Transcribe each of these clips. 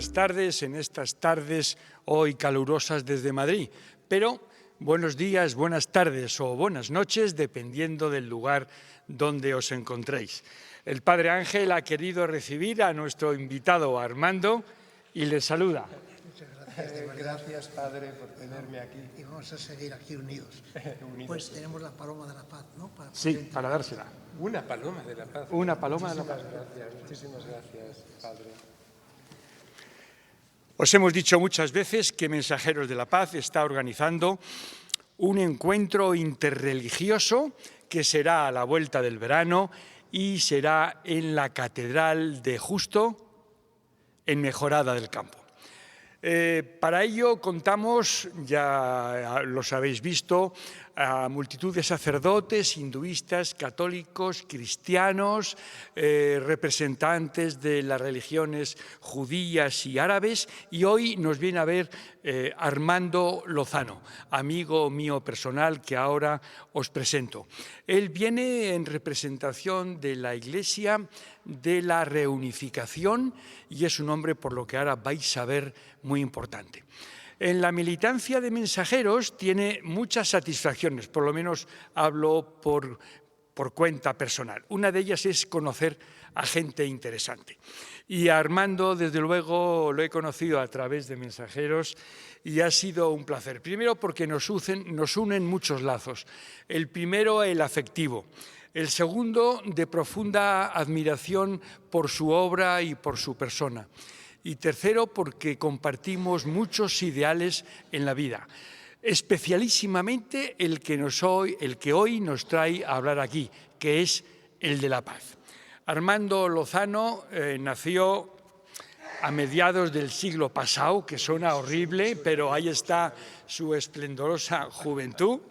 buenas tardes en estas tardes hoy calurosas desde Madrid, pero buenos días, buenas tardes o buenas noches dependiendo del lugar donde os encontréis. El Padre Ángel ha querido recibir a nuestro invitado Armando y le saluda. Gracias, Padre, por tenerme aquí. Y vamos a seguir aquí unidos. Pues tenemos la paloma de la paz, ¿no? Para dársela. Una paloma de la paz. Una paloma de la paz. Muchísimas gracias, Padre. Os hemos dicho muchas veces que Mensajeros de la Paz está organizando un encuentro interreligioso que será a la vuelta del verano y será en la Catedral de Justo, en Mejorada del Campo. Para ello contamos, ya los habéis visto, a multitud de sacerdotes, hinduistas, católicos, cristianos, representantes de las religiones judías y árabes, y hoy nos viene a ver Armando Lozano, amigo mío personal que ahora os presento. Él viene en representación de la Iglesia de la Reunificación y es un hombre, por lo que ahora vais a ver, muy importante. En la militancia de Mensajeros tiene muchas satisfacciones, por lo menos hablo por cuenta personal. Una de ellas es conocer a gente interesante. Y a Armando, desde luego, lo he conocido a través de Mensajeros y ha sido un placer. Primero porque nos unen muchos lazos. El primero, el afectivo. El segundo, de profunda admiración por su obra y por su persona. Y tercero, porque compartimos muchos ideales en la vida, especialísimamente el que hoy nos trae a hablar aquí, que es el de la paz. Armando Lozano nació a mediados del siglo pasado, que suena horrible, pero ahí está su esplendorosa juventud.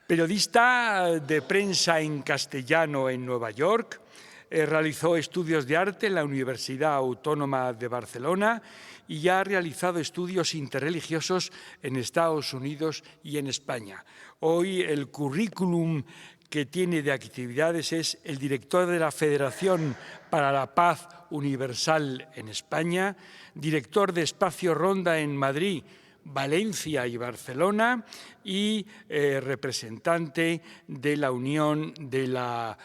Periodista de prensa en castellano en Nueva York, realizó estudios de arte en la Universidad Autónoma de Barcelona y ha realizado estudios interreligiosos en Estados Unidos y en España. Hoy el currículum que tiene de actividades es el director de la Federación para la Paz Universal en España, director de Espacio Ronda en Madrid, Valencia y Barcelona y representante de la Unión de la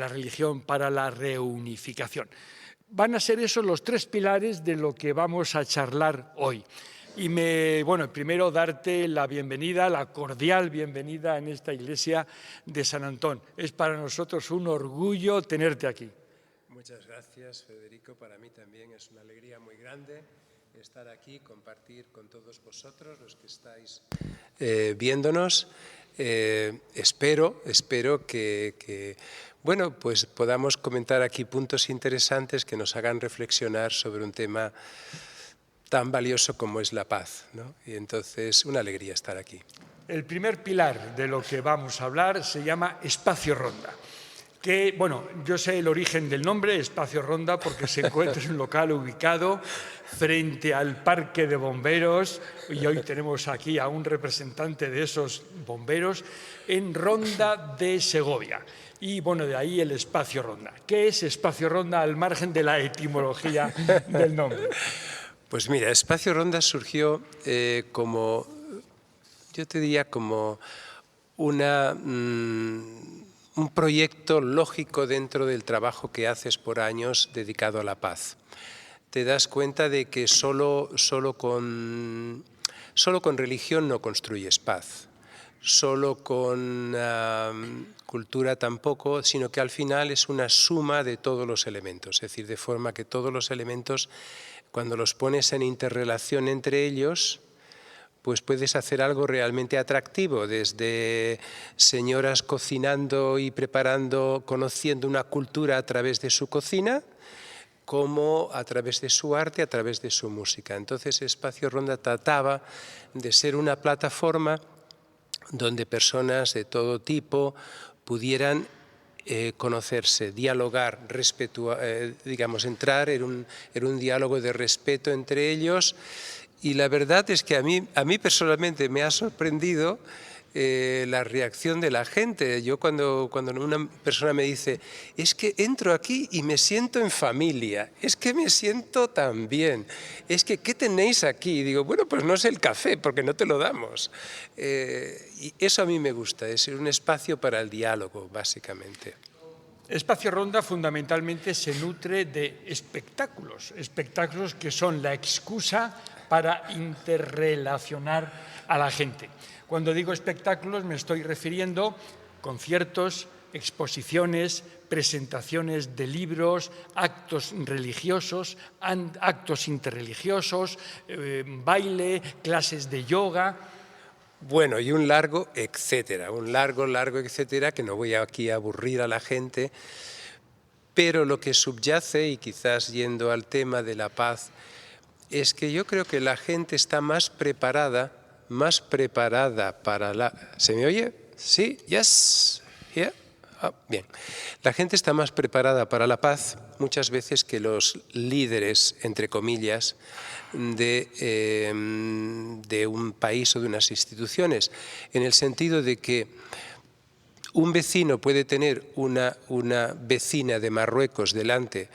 Religión para la Reunificación. Van a ser esos los tres pilares de lo que vamos a charlar hoy. Y primero darte la bienvenida, la cordial bienvenida en esta iglesia de San Antón. Es para nosotros un orgullo tenerte aquí. Muchas gracias, Federico. Para mí también es una alegría muy grande estar aquí, compartir con todos vosotros, los que estáis viéndonos. Espero que pues podamos comentar aquí puntos interesantes que nos hagan reflexionar sobre un tema tan valioso como es la paz, ¿no? Y entonces, una alegría estar aquí. El primer pilar de lo que vamos a hablar se llama Espacio Ronda. Que, yo sé el origen del nombre, Espacio Ronda, porque se encuentra en un local ubicado frente al Parque de Bomberos, y hoy tenemos aquí a un representante de esos bomberos, en Ronda de Segovia. Y, de ahí el Espacio Ronda. ¿Qué es Espacio Ronda al margen de la etimología del nombre? Pues mira, Espacio Ronda surgió como un proyecto lógico dentro del trabajo que haces por años dedicado a la paz. Te das cuenta de que solo con religión no construyes paz, solo con cultura tampoco, sino que al final es una suma de todos los elementos, es decir, de forma que todos los elementos, cuando los pones en interrelación entre ellos, pues puedes hacer algo realmente atractivo, desde señoras cocinando y preparando, conociendo una cultura a través de su cocina, como a través de su arte, a través de su música. Entonces, Espacio Ronda trataba de ser una plataforma donde personas de todo tipo pudieran conocerse, dialogar, entrar en un diálogo de respeto entre ellos. Y la verdad es que a mí personalmente me ha sorprendido la reacción de la gente. Yo cuando una persona me dice, es que entro aquí y me siento en familia, es que me siento tan bien, es que ¿qué tenéis aquí? Y digo, bueno, pues no es el café, porque no te lo damos. Y eso a mí me gusta, es un espacio para el diálogo, básicamente. Espacio Ronda fundamentalmente se nutre de espectáculos, espectáculos que son la excusa para interrelacionar a la gente. Cuando digo espectáculos me estoy refiriendo a conciertos, exposiciones, presentaciones de libros, actos religiosos, actos interreligiosos, baile, clases de yoga. Bueno, y un largo etcétera, un largo etcétera, que no voy aquí a aburrir a la gente, pero lo que subyace, y quizás yendo al tema de la paz, es que yo creo que la gente está más preparada para la... ¿Se me oye? ¿Sí? ¿Yes? ¿Yeah? Ah, bien. La gente está más preparada para la paz muchas veces que los líderes, entre comillas, de un país o de unas instituciones, en el sentido de que un vecino puede tener una vecina de Marruecos delante,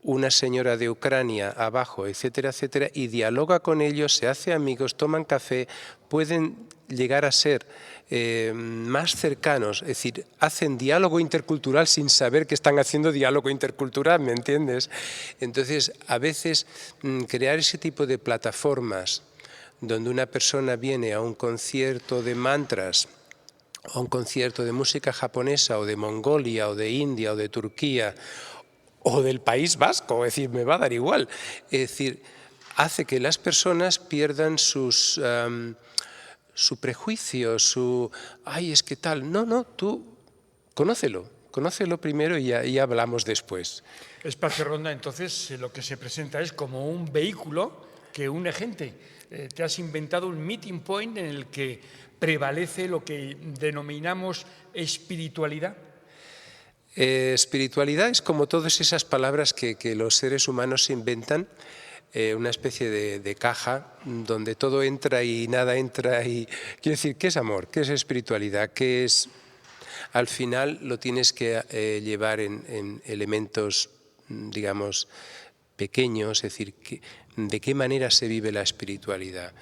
una señora de Ucrania abajo, etcétera, etcétera, y dialoga con ellos, se hace amigos, toman café, pueden llegar a ser más cercanos, es decir, hacen diálogo intercultural sin saber que están haciendo diálogo intercultural, ¿me entiendes? Entonces, a veces crear ese tipo de plataformas donde una persona viene a un concierto de mantras, a un concierto de música japonesa o de Mongolia o de India o de Turquía o del País Vasco, es decir, me va a dar igual, es decir, hace que las personas pierdan su prejuicio, ay, es que tal. No, tú conócelo primero y ya hablamos después. Espacio Ronda, entonces, lo que se presenta es como un vehículo que une gente. Te has inventado un meeting point en el que prevalece lo que denominamos espiritualidad. Espiritualidad es como todas esas palabras que los seres humanos se inventan, una especie de caja donde todo entra y nada entra. Y quiero decir, ¿qué es amor? ¿Qué es espiritualidad? ¿Qué es? Al final lo tienes que llevar en elementos, digamos, pequeños, es decir, ¿de qué manera se vive la espiritualidad?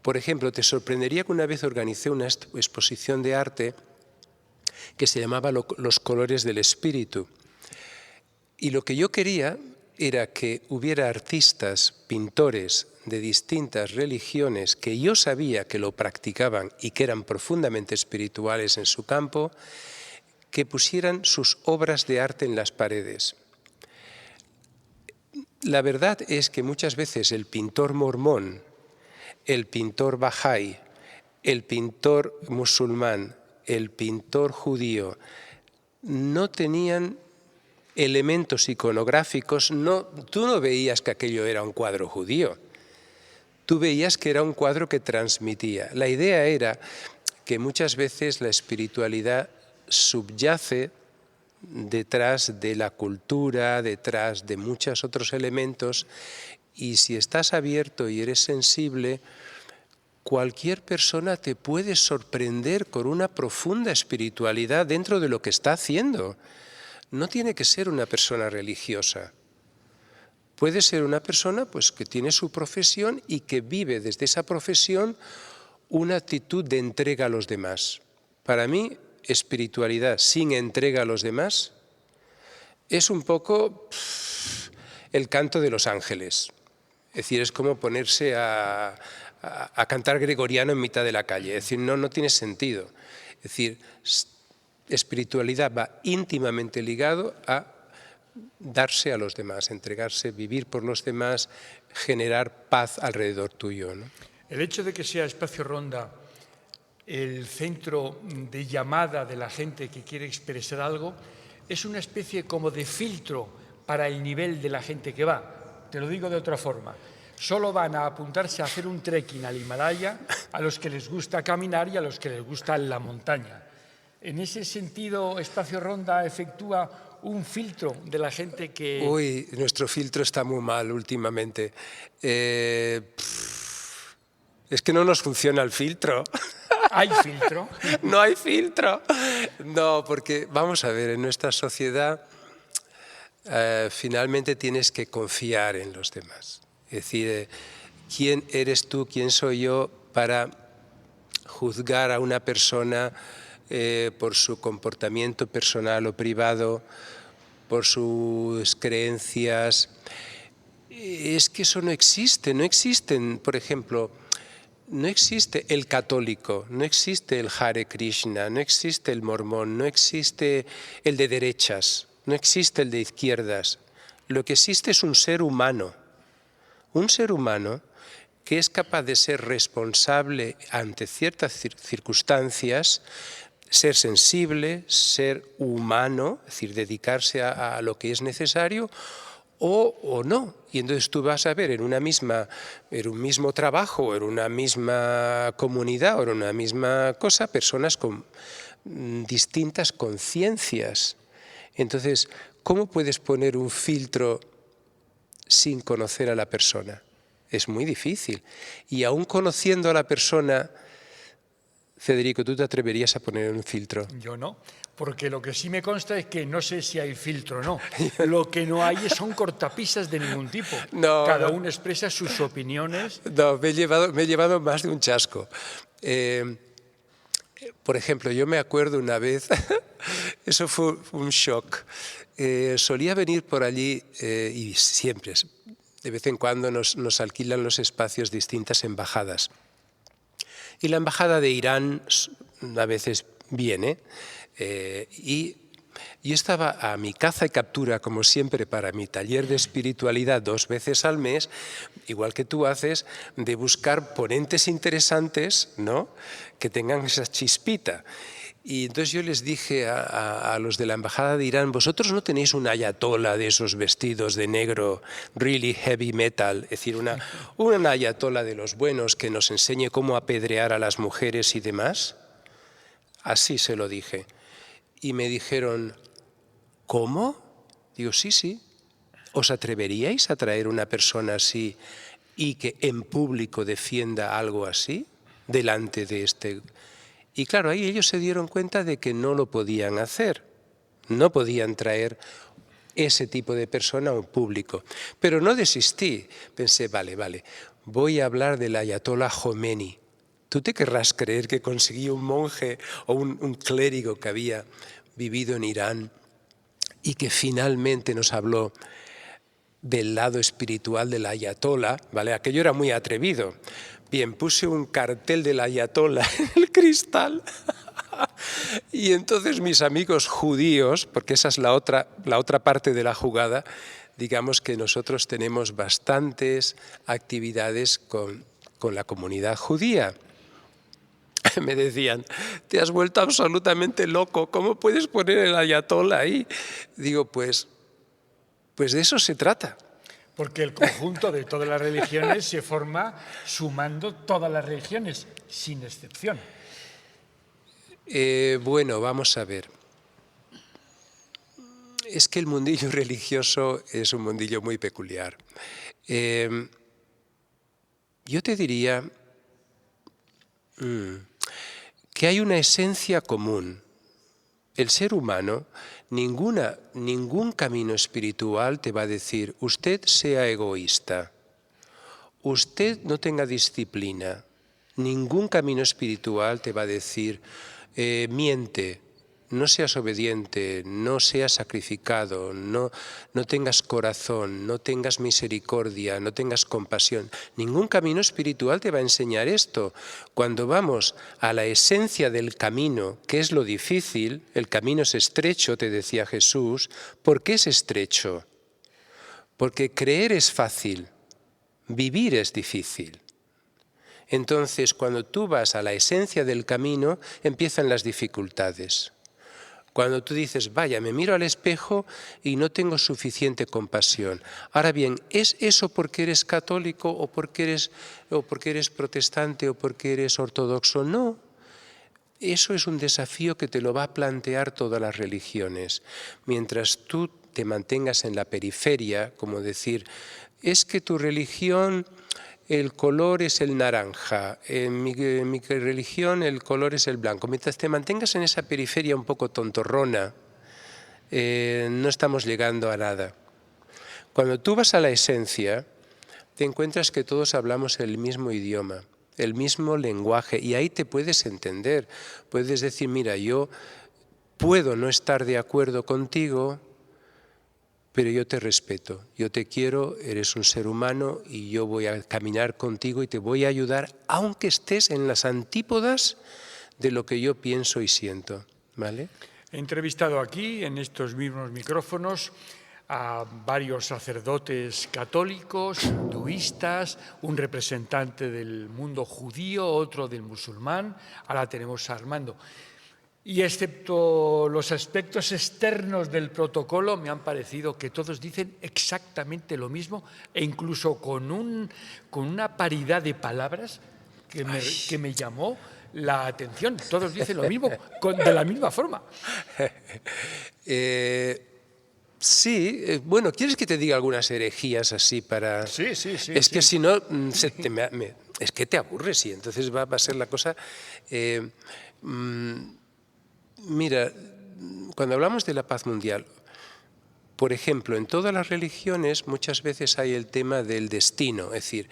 Por ejemplo, te sorprendería que una vez organicé una exposición de arte que se llamaba Los colores del espíritu. Y lo que yo quería era que hubiera artistas, pintores de distintas religiones que yo sabía que lo practicaban y que eran profundamente espirituales en su campo, que pusieran sus obras de arte en las paredes. La verdad es que muchas veces el pintor mormón, el pintor bahá'í, el pintor musulmán, el pintor judío, no tenían elementos iconográficos. Tú no veías que aquello era un cuadro judío, tú veías que era un cuadro que transmitía. La idea era que muchas veces la espiritualidad subyace detrás de la cultura, detrás de muchos otros elementos, y si estás abierto y eres sensible, cualquier persona te puede sorprender con una profunda espiritualidad dentro de lo que está haciendo. No tiene que ser una persona religiosa. Puede ser una persona pues, que tiene su profesión y que vive desde esa profesión una actitud de entrega a los demás. Para mí, espiritualidad sin entrega a los demás es un poco el canto de los ángeles. Es decir, es como ponerse a cantar gregoriano en mitad de la calle. Es decir, no tiene sentido. Es decir, espiritualidad va íntimamente ligado a darse a los demás, entregarse, vivir por los demás, generar paz alrededor tuyo, ¿no? El hecho de que sea Espacio Ronda el centro de llamada de la gente que quiere expresar algo es una especie como de filtro para el nivel de la gente que va. Te lo digo de otra forma. Solo van a apuntarse a hacer un trekking al Himalaya a los que les gusta caminar y a los que les gusta la montaña. En ese sentido, Espacio Ronda efectúa un filtro de la gente que... Uy, nuestro filtro está muy mal últimamente. Es que no nos funciona el filtro. ¿Hay filtro? No hay filtro. No, porque vamos a ver, en nuestra sociedad finalmente tienes que confiar en los demás. Es decir, ¿quién eres tú, quién soy yo para juzgar a una persona por su comportamiento personal o privado, por sus creencias? Es que eso no existe. No existen, por ejemplo, no existe el católico, no existe el Hare Krishna, no existe el mormón, no existe el de derechas, no existe el de izquierdas. Lo que existe es un ser humano que es capaz de ser responsable ante ciertas circunstancias, ser sensible, ser humano, es decir, dedicarse a lo que es necesario, o no. Y entonces tú vas a ver en un mismo trabajo, en una misma comunidad o en una misma cosa, personas con distintas conciencias. Entonces, ¿cómo puedes poner un filtro sin conocer a la persona? Es muy difícil. Y aún conociendo a la persona, Federico, ¿tú te atreverías a poner un filtro? Yo no, porque lo que sí me consta es que no sé si hay filtro o no. Lo que no hay son cortapisas de ningún tipo. No, Cada uno expresa sus opiniones. No, me he llevado más de un chasco. Por ejemplo, yo me acuerdo una vez, eso fue un shock. Solía venir por allí y siempre, de vez en cuando nos alquilan los espacios distintas embajadas. Y la embajada de Irán a veces viene y yo estaba a mi caza y captura, como siempre, para mi taller de espiritualidad 2 veces al mes, igual que tú haces, de buscar ponentes interesantes, ¿no?, que tengan esa chispita. Y entonces yo les dije a los de la embajada de Irán, vosotros no tenéis un ayatollah de esos vestidos de negro, really heavy metal, es decir, una ayatollah de los buenos que nos enseñe cómo apedrear a las mujeres y demás. Así se lo dije. Y me dijeron, ¿cómo? Digo, sí. ¿Os atreveríais a traer una persona así y que en público defienda algo así delante de este? Y claro, ahí ellos se dieron cuenta de que no lo podían hacer. No podían traer ese tipo de persona a un público. Pero no desistí. Pensé, vale, voy a hablar del ayatollah Khomeini. ¿Tú te querrás creer que conseguí un monje o un clérigo que había vivido en Irán y que finalmente nos habló del lado espiritual del ayatollah? ¿Vale? Aquello era muy atrevido. Bien, puse un cartel del ayatollah en el cristal y entonces mis amigos judíos, porque esa es la otra parte de la jugada, digamos que nosotros tenemos bastantes actividades con la comunidad judía. Me decían, te has vuelto absolutamente loco, ¿cómo puedes poner el ayatollah ahí? Digo, pues de eso se trata. Porque el conjunto de todas las religiones se forma sumando todas las religiones, sin excepción. Bueno, vamos a ver. Es que el mundillo religioso es un mundillo muy peculiar. Yo te diría que hay una esencia común. El ser humano, ningún camino espiritual te va a decir, usted sea egoísta, usted no tenga disciplina. Ningún camino espiritual te va a decir, miente, no seas obediente, no seas sacrificado, no tengas corazón, no tengas misericordia, no tengas compasión. Ningún camino espiritual te va a enseñar esto. Cuando vamos a la esencia del camino, que es lo difícil, el camino es estrecho, te decía Jesús. ¿Por qué es estrecho? Porque creer es fácil, vivir es difícil. Entonces, cuando tú vas a la esencia del camino, empiezan las dificultades. Cuando tú dices, vaya, me miro al espejo y no tengo suficiente compasión. Ahora bien, ¿es eso porque eres católico o porque eres protestante o porque eres ortodoxo? No. Eso es un desafío que te lo va a plantear todas las religiones. Mientras tú te mantengas en la periferia, como decir, es que tu religión el color es el naranja, en mi religión el color es el blanco. Mientras te mantengas en esa periferia un poco tontorrona, no estamos llegando a nada. Cuando tú vas a la esencia, te encuentras que todos hablamos el mismo idioma, el mismo lenguaje, y ahí te puedes entender. Puedes decir, mira, yo puedo no estar de acuerdo contigo, pero yo te respeto, yo te quiero, eres un ser humano y yo voy a caminar contigo y te voy a ayudar, aunque estés en las antípodas de lo que yo pienso y siento, ¿vale? He entrevistado aquí, en estos mismos micrófonos, a varios sacerdotes católicos, hinduistas, un representante del mundo judío, otro del musulmán, ahora tenemos a Armando. Y excepto los aspectos externos del protocolo, me han parecido que todos dicen exactamente lo mismo e incluso con una paridad de palabras que me llamó la atención. Todos dicen lo mismo, de la misma forma. Sí, bueno, ¿quieres que te diga algunas herejías así para...? Sí. Es que si no, es que te aburres y entonces va a ser la cosa... Mira, cuando hablamos de la paz mundial, por ejemplo, en todas las religiones muchas veces hay el tema del destino, es decir,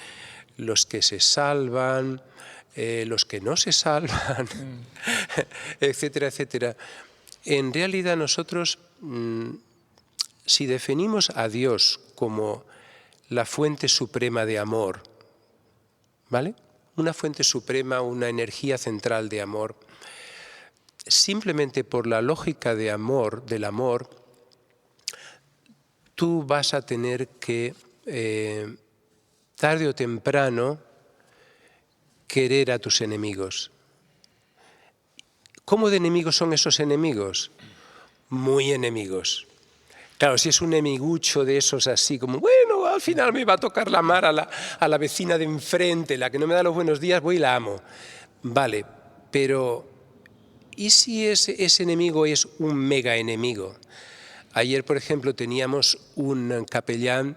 los que se salvan, los que no se salvan, etcétera, etcétera. En realidad nosotros, si definimos a Dios como la fuente suprema de amor, ¿vale? Una fuente suprema, una energía central de amor, simplemente por la lógica de amor, del amor, tú vas a tener que, tarde o temprano, querer a tus enemigos. ¿Cómo de enemigos son esos enemigos? Muy enemigos. Claro, si es un enemigucho de esos así, como, bueno, al final me va a tocar la mar a la vecina de enfrente, la que no me da los buenos días, voy y la amo. Vale, pero... ¿y si ese enemigo es un mega enemigo? Ayer, por ejemplo, teníamos un capellán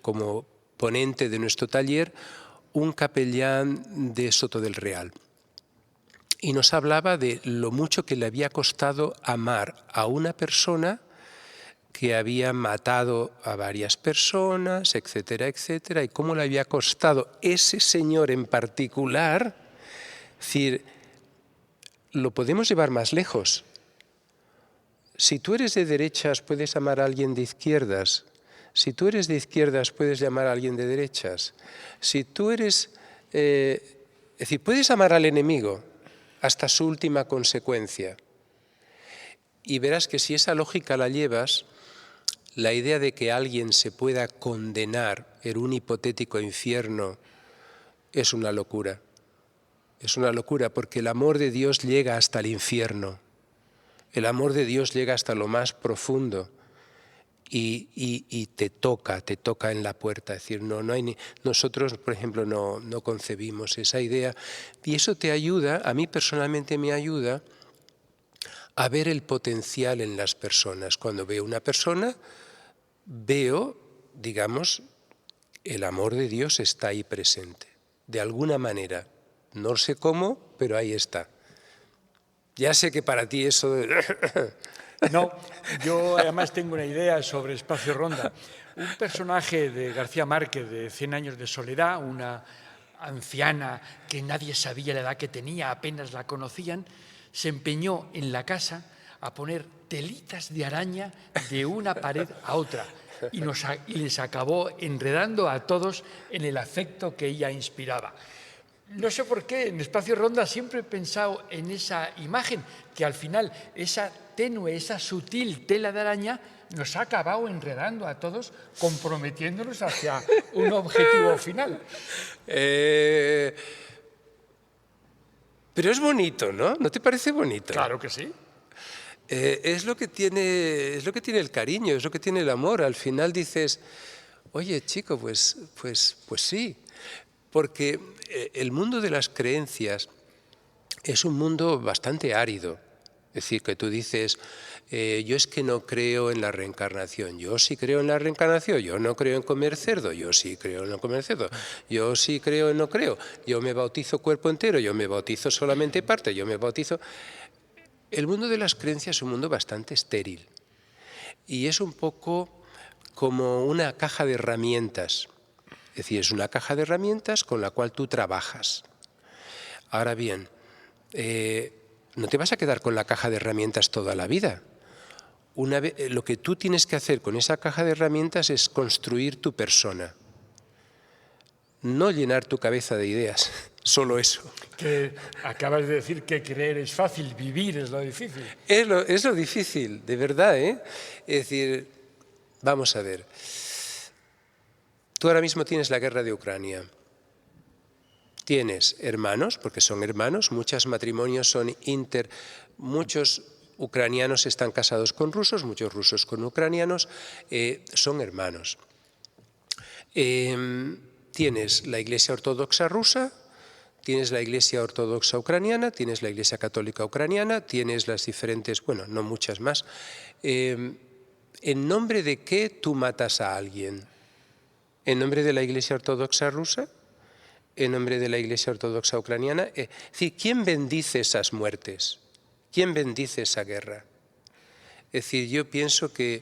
como ponente de nuestro taller, un capellán de Soto del Real. Y nos hablaba de lo mucho que le había costado amar a una persona que había matado a varias personas, etcétera, etcétera, y cómo le había costado ese señor en particular. Es decir, lo podemos llevar más lejos. Si tú eres de derechas, puedes amar a alguien de izquierdas. Si tú eres de izquierdas, puedes amar a alguien de derechas. Si tú eres... es decir, puedes amar al enemigo hasta su última consecuencia. Y verás que si esa lógica la llevas, la idea de que alguien se pueda condenar en un hipotético infierno es una locura. Es una locura porque el amor de Dios llega hasta el infierno. El amor de Dios llega hasta lo más profundo y te toca en la puerta. Es decir, no hay nosotros, por ejemplo, no concebimos esa idea. Y eso te ayuda, a mí personalmente me ayuda a ver el potencial en las personas. Cuando veo una persona, veo, digamos, el amor de Dios está ahí presente, de alguna manera. No sé cómo, pero ahí está. Ya sé que para ti eso... No, yo además tengo una idea sobre Espacio Ronda. Un personaje de García Márquez, de 100 años de soledad, una anciana que nadie sabía la edad que tenía, apenas la conocían, se empeñó en la casa a poner telitas de araña de una pared a otra y les acabó enredando a todos en el afecto que ella inspiraba. No sé por qué, en Espacio Ronda siempre he pensado en esa imagen, que al final esa tenue, esa sutil tela de araña nos ha acabado enredando a todos, comprometiéndonos hacia un objetivo final. Pero es bonito, ¿no? ¿No te parece bonito? Claro que sí. Es lo que tiene el cariño, es lo que tiene el amor. Al final dices, oye, chico, pues sí. Porque el mundo de las creencias es un mundo bastante árido, Es decir, que tú dices, yo es que no creo en la reencarnación. Yo sí creo en la reencarnación. Yo no creo en comer cerdo. Yo sí creo en no comer cerdo. Yo sí creo en no creo. Yo me bautizo cuerpo entero. Yo me bautizo solamente parte. Yo me bautizo... El mundo de las creencias es un mundo bastante estéril. Y es un poco como una caja de herramientas. Es decir, es una caja de herramientas con la cual tú trabajas. Ahora bien, no te vas a quedar con la caja de herramientas toda la vida. Lo que tú tienes que hacer con esa caja de herramientas es construir tu persona. No llenar tu cabeza de ideas, solo eso. Que acabas de decir que creer es fácil, vivir es lo difícil. Es lo difícil, de verdad, ¿eh? Es decir, vamos a ver. Tú ahora mismo tienes la guerra de Ucrania. Tienes hermanos, porque son hermanos, muchos matrimonios son muchos ucranianos están casados con rusos, muchos rusos con ucranianos, son hermanos. Tienes la Iglesia Ortodoxa rusa, tienes la Iglesia Ortodoxa ucraniana, tienes la Iglesia Católica ucraniana, tienes las diferentes, bueno, no muchas más. ¿En nombre de qué tú matas a alguien? ¿En nombre de la Iglesia Ortodoxa rusa? ¿En nombre de la Iglesia Ortodoxa ucraniana? Es decir, ¿quién bendice esas muertes? ¿Quién bendice esa guerra? Es decir, yo pienso que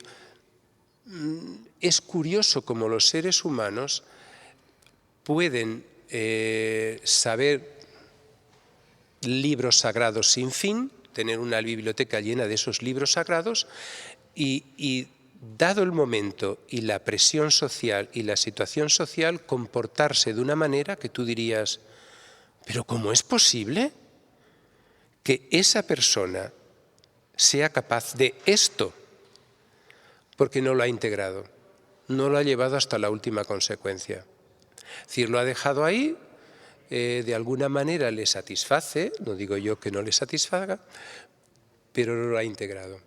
es curioso cómo los seres humanos pueden saber libros sagrados sin fin, tener una biblioteca llena de esos libros sagrados y dado el momento y la presión social y la situación social, comportarse de una manera que tú dirías, ¿pero cómo es posible que esa persona sea capaz de esto? Porque no lo ha integrado, no lo ha llevado hasta la última consecuencia. Es decir, lo ha dejado ahí, de alguna manera le satisface, no digo yo que no le satisfaga, pero no lo ha integrado.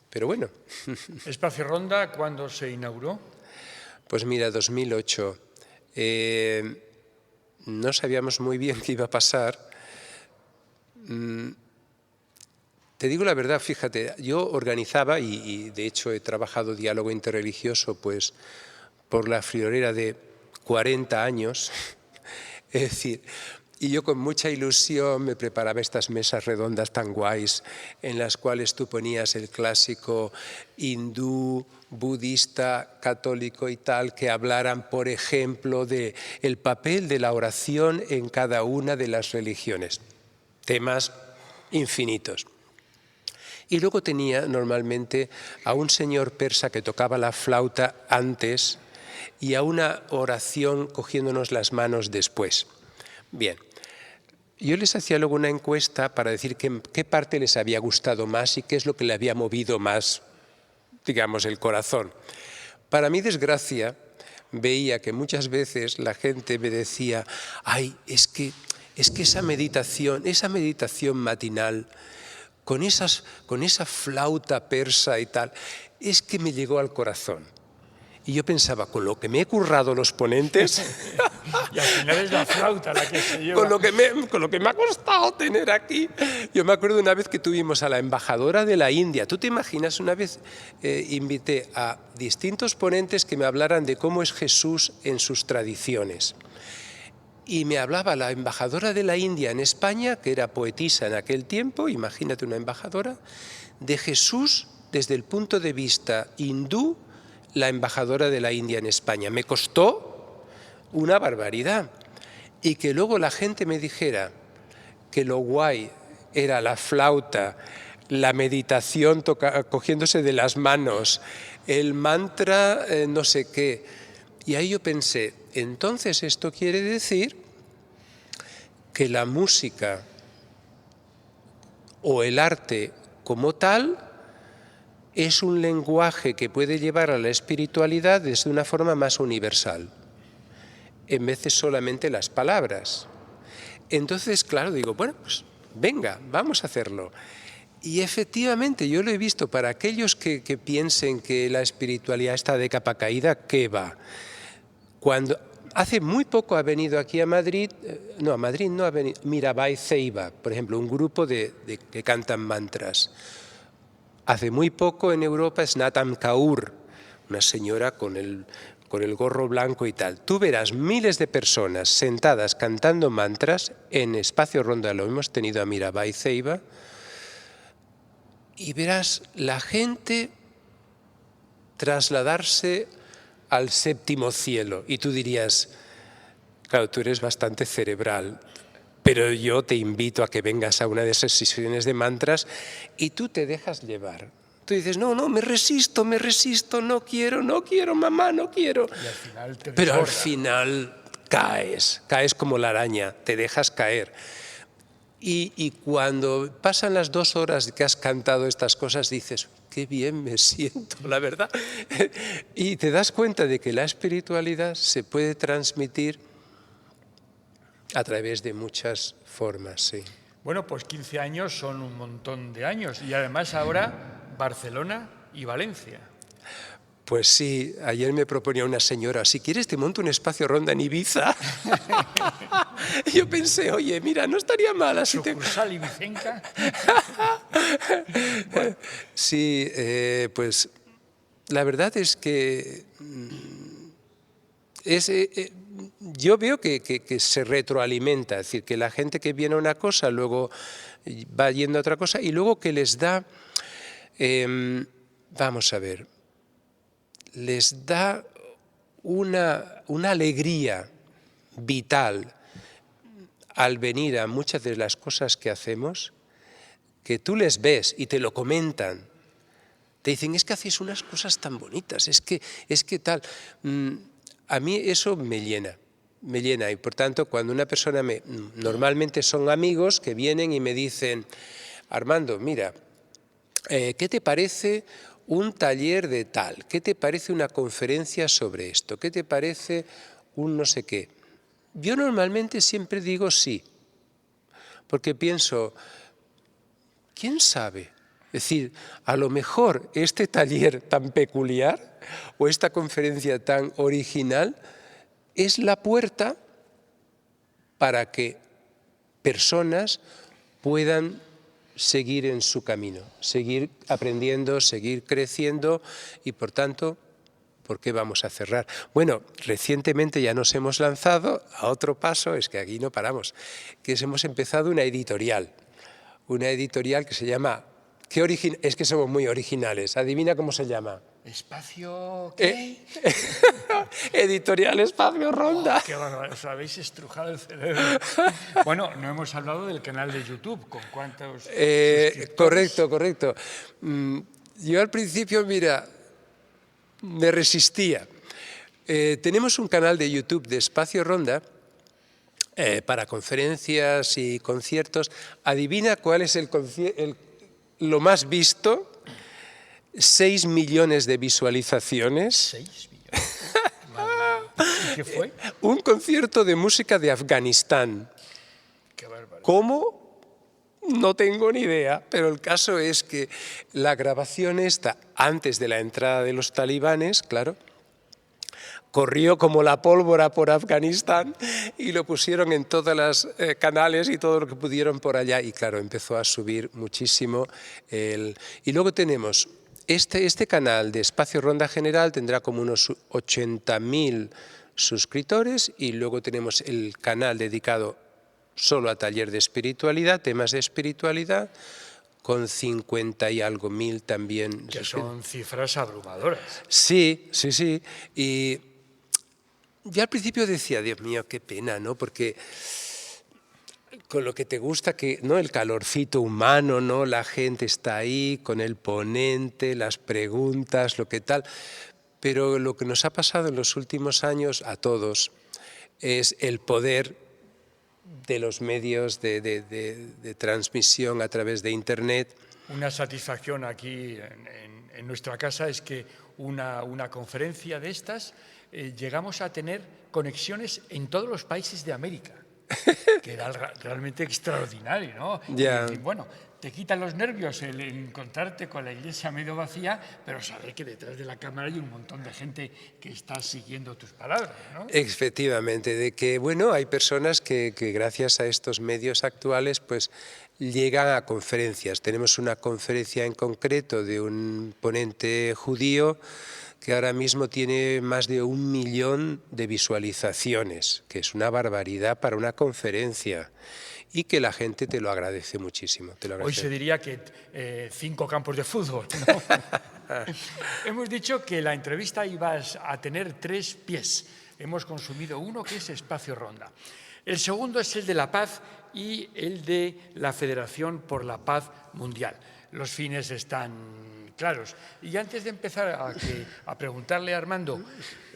Pero bueno. ¿Espacio Ronda cuándo se inauguró? Pues mira, 2008. No sabíamos muy bien qué iba a pasar. Te digo la verdad, fíjate, yo organizaba, y de hecho he trabajado diálogo interreligioso pues por la friolera de 40 años, es decir, y yo con mucha ilusión me preparaba estas mesas redondas tan guays en las cuales tú ponías el clásico hindú, budista, católico y tal, que hablaran, por ejemplo, del papel de la oración en cada una de las religiones. Temas infinitos. Y luego tenía normalmente a un señor persa que tocaba la flauta antes y a una oración cogiéndonos las manos después. Bien. Yo les hacía luego una encuesta para decir qué parte les había gustado más y qué es lo que le había movido más, digamos, el corazón. Para mi desgracia, veía que muchas veces la gente me decía, ay, es que esa meditación matinal, con esa flauta persa y tal, es que me llegó al corazón. Y yo pensaba, con lo que me he currado los ponentes... Y al final es la flauta la que se lleva. Con lo que me ha costado tener aquí. Yo me acuerdo una vez que tuvimos a la embajadora de la India. ¿Tú te imaginas? Una vez invité a distintos ponentes que me hablaran de cómo es Jesús en sus tradiciones. Y me hablaba la embajadora de la India en España, que era poetisa en aquel tiempo, imagínate una embajadora, de Jesús desde el punto de vista hindú, la embajadora de la India en España. Me costó una barbaridad. Y que luego la gente me dijera que lo guay era la flauta, la meditación cogiéndose de las manos, el mantra no sé qué. Y ahí yo pensé, entonces esto quiere decir que la música o el arte como tal es un lenguaje que puede llevar a la espiritualidad desde una forma más universal, en vez de solamente las palabras. Entonces, claro, digo, bueno, pues venga, vamos a hacerlo. Y efectivamente, yo lo he visto, para aquellos que piensen que la espiritualidad está de capa caída, ¿qué va? Hace muy poco ha venido aquí a Madrid, no, a Madrid no ha venido, Mirabai Ceiba, por ejemplo, un grupo que cantan mantras. Hace muy poco en Europa es Natam Kaur, una señora con el gorro blanco y tal. Tú verás miles de personas sentadas cantando mantras en Espacio Ronda, lo hemos tenido a Mirabai Ceiba, y verás la gente trasladarse al séptimo cielo. Y tú dirías, claro, tú eres bastante cerebral, pero yo te invito a que vengas a una de esas sesiones de mantras y tú te dejas llevar. Tú dices, no, me resisto, no quiero, mamá, no quiero. Y al final te Pero al desborda. final caes como la araña, te dejas caer. Y cuando pasan las 2 horas que has cantado estas cosas, dices, qué bien me siento, la verdad. Y te das cuenta de que la espiritualidad se puede transmitir a través de muchas formas, sí. Bueno, pues 15 años son un montón de años y además ahora Barcelona y Valencia. Pues sí, ayer me proponía una señora, si quieres te monto un espacio ronda en Ibiza. Yo pensé, oye, mira, no estaría mal. Así Sucursal ibicenca. Sí, pues la verdad es que yo veo que se retroalimenta, es decir, que la gente que viene a una cosa luego va yendo a otra cosa y luego que les da, vamos a ver, les da una alegría vital al venir a muchas de las cosas que hacemos, que tú les ves y te lo comentan. Te dicen, es que hacéis unas cosas tan bonitas, es que tal. A mí eso me llena. Y por tanto, cuando una persona normalmente son amigos que vienen y me dicen, Armando, mira, ¿qué te parece un taller de tal? ¿Qué te parece una conferencia sobre esto? ¿Qué te parece un no sé qué? Yo normalmente siempre digo sí, porque pienso, ¿quién sabe? Es decir, a lo mejor este taller tan peculiar o esta conferencia tan original es la puerta para que personas puedan seguir en su camino, seguir aprendiendo, seguir creciendo y, por tanto, ¿por qué vamos a cerrar? Bueno, recientemente ya nos hemos lanzado a otro paso, es que aquí no paramos, que hemos empezado una editorial que se llama, es que somos muy originales, adivina cómo se llama. ¿Espacio qué? Editorial Espacio Ronda. Oh, qué barbaridad, os habéis estrujado el cerebro. Bueno, no hemos hablado del canal de YouTube, ¿con cuántos suscriptores? Correcto. Yo al principio, mira, me resistía. Tenemos un canal de YouTube de Espacio Ronda para conferencias y conciertos. Adivina cuál es lo más visto. 6 millones de visualizaciones. 6 millones. ¿Y qué fue? Un concierto de música de Afganistán. Qué barbaridad. ¿Cómo? No tengo ni idea, pero el caso es que la grabación esta, antes de la entrada de los talibanes, claro, corrió como la pólvora por Afganistán y lo pusieron en todos los canales y todo lo que pudieron por allá y claro, empezó a subir muchísimo. Y luego tenemos este canal de Espacio Ronda General, tendrá como unos 80.000 suscriptores y luego tenemos el canal dedicado solo a taller de espiritualidad, temas de espiritualidad, con 50 y algo mil también. Que son cifras abrumadoras. Sí. Y yo al principio decía, Dios mío, qué pena, ¿no? Porque con lo que te gusta, ¿no? El calorcito humano, ¿no? La gente está ahí con el ponente, las preguntas, lo que tal. Pero lo que nos ha pasado en los últimos años a todos es el poder de los medios de transmisión a través de Internet. Una satisfacción aquí en nuestra casa es que una conferencia de estas llegamos a tener conexiones en todos los países de América. que era realmente extraordinario, ¿no? Ya. Y, bueno, te quitan los nervios el encontrarte con la iglesia medio vacía, pero saber que detrás de la cámara hay un montón de gente que está siguiendo tus palabras, ¿no? Efectivamente, de que, bueno, hay personas que gracias a estos medios actuales, pues llegan a conferencias. Tenemos una conferencia en concreto de un ponente judío que ahora mismo tiene más de 1 millón de visualizaciones, que es una barbaridad para una conferencia, y que la gente te lo agradece muchísimo. Hoy se diría que 5 campos de fútbol, ¿no? Hemos dicho que la entrevista ibas a tener 3 pies. Hemos consumido uno, que es Espacio Ronda. El segundo es el de la paz y el de la Federación por la Paz Mundial. Los fines están claros. Y antes de empezar a preguntarle a Armando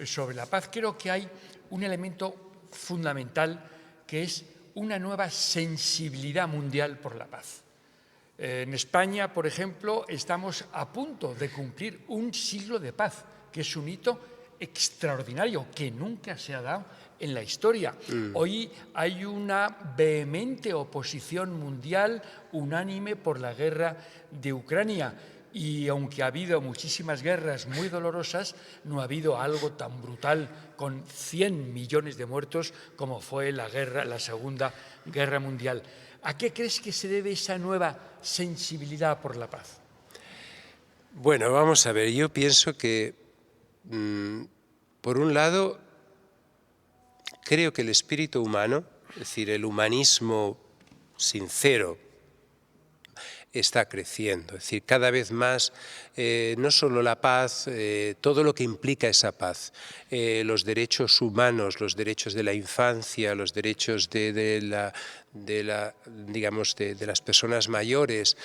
sobre la paz, creo que hay un elemento fundamental que es una nueva sensibilidad mundial por la paz. En España, por ejemplo, estamos a punto de cumplir un siglo de paz, que es un hito extraordinario que nunca se ha dado en la historia. Hoy hay una vehemente oposición mundial unánime por la guerra de Ucrania. Y aunque ha habido muchísimas guerras muy dolorosas, no ha habido algo tan brutal con 100 millones de muertos como fue la Segunda Guerra Mundial. ¿A qué crees que se debe esa nueva sensibilidad por la paz? Bueno, vamos a ver, yo pienso que, por un lado, creo que el espíritu humano, es decir, el humanismo sincero, está creciendo. Es decir, cada vez más, no solo la paz, todo lo que implica esa paz, los derechos humanos, los derechos de la infancia, los derechos de las personas mayores,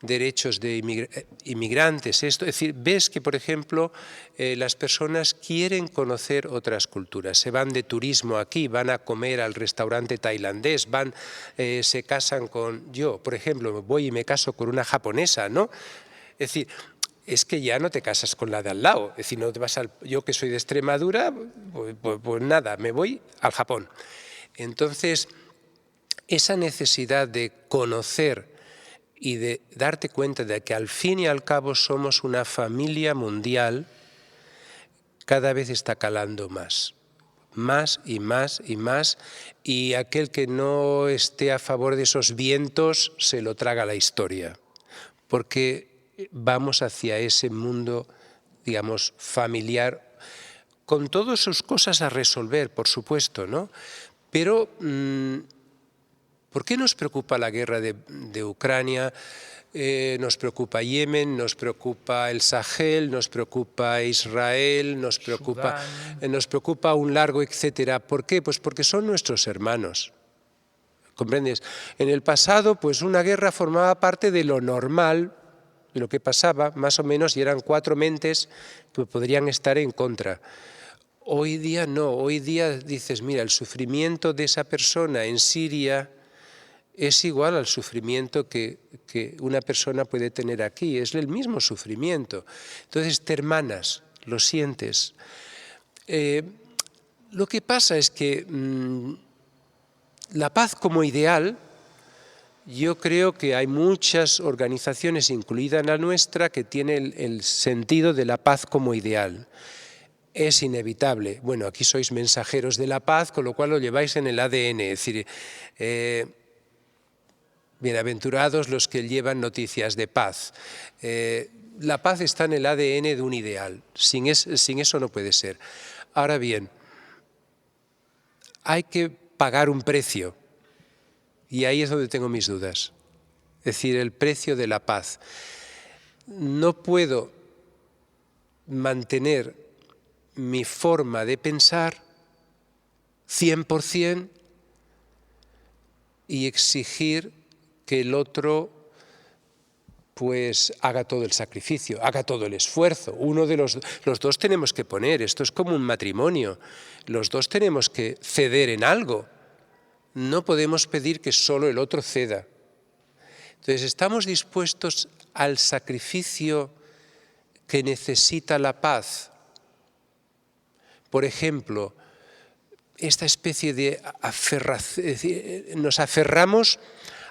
derechos de inmigrantes. Esto, es decir, ves que, por ejemplo, las personas quieren conocer otras culturas, se van de turismo aquí, van a comer al restaurante tailandés, se casan con... Yo, por ejemplo, voy y me caso con una japonesa, ¿no? Es decir, es que ya no te casas con la de al lado. Es decir, no te vas yo que soy de Extremadura, pues nada, me voy al Japón. Entonces, esa necesidad de conocer y de darte cuenta de que al fin y al cabo somos una familia mundial, cada vez está calando más y más y más, y aquel que no esté a favor de esos vientos se lo traga la historia, porque vamos hacia ese mundo, digamos, familiar, con todas sus cosas a resolver, por supuesto, ¿no? Pero, ¿por qué nos preocupa la guerra de Ucrania? Nos preocupa Yemen, nos preocupa el Sahel, nos preocupa Israel, nos preocupa un largo etcétera. ¿Por qué? Pues porque son nuestros hermanos. ¿Comprendes? En el pasado, pues una guerra formaba parte de lo normal, de lo que pasaba, más o menos, y eran 4 mentes que podrían estar en contra. Hoy día no, hoy día dices, mira, el sufrimiento de esa persona en Siria es igual al sufrimiento que una persona puede tener aquí, es el mismo sufrimiento. Entonces te hermanas, lo sientes. Lo que pasa es que la paz como ideal, yo creo que hay muchas organizaciones, incluida la nuestra, que tienen el sentido de la paz como ideal. Es inevitable. Bueno, aquí sois mensajeros de la paz, con lo cual lo lleváis en el ADN, es decir, bienaventurados los que llevan noticias de paz. La paz está en el ADN de un ideal. Sin eso no puede ser. Ahora bien, hay que pagar un precio. Y ahí es donde tengo mis dudas. Es decir, el precio de la paz. No puedo mantener mi forma de pensar 100% y exigir que el otro pues haga todo el sacrificio, haga todo el esfuerzo. Los dos tenemos que poner, esto es como un matrimonio, los dos tenemos que ceder en algo. No podemos pedir que solo el otro ceda. Entonces, ¿estamos dispuestos al sacrificio que necesita la paz? Por ejemplo, esta especie de nos aferramos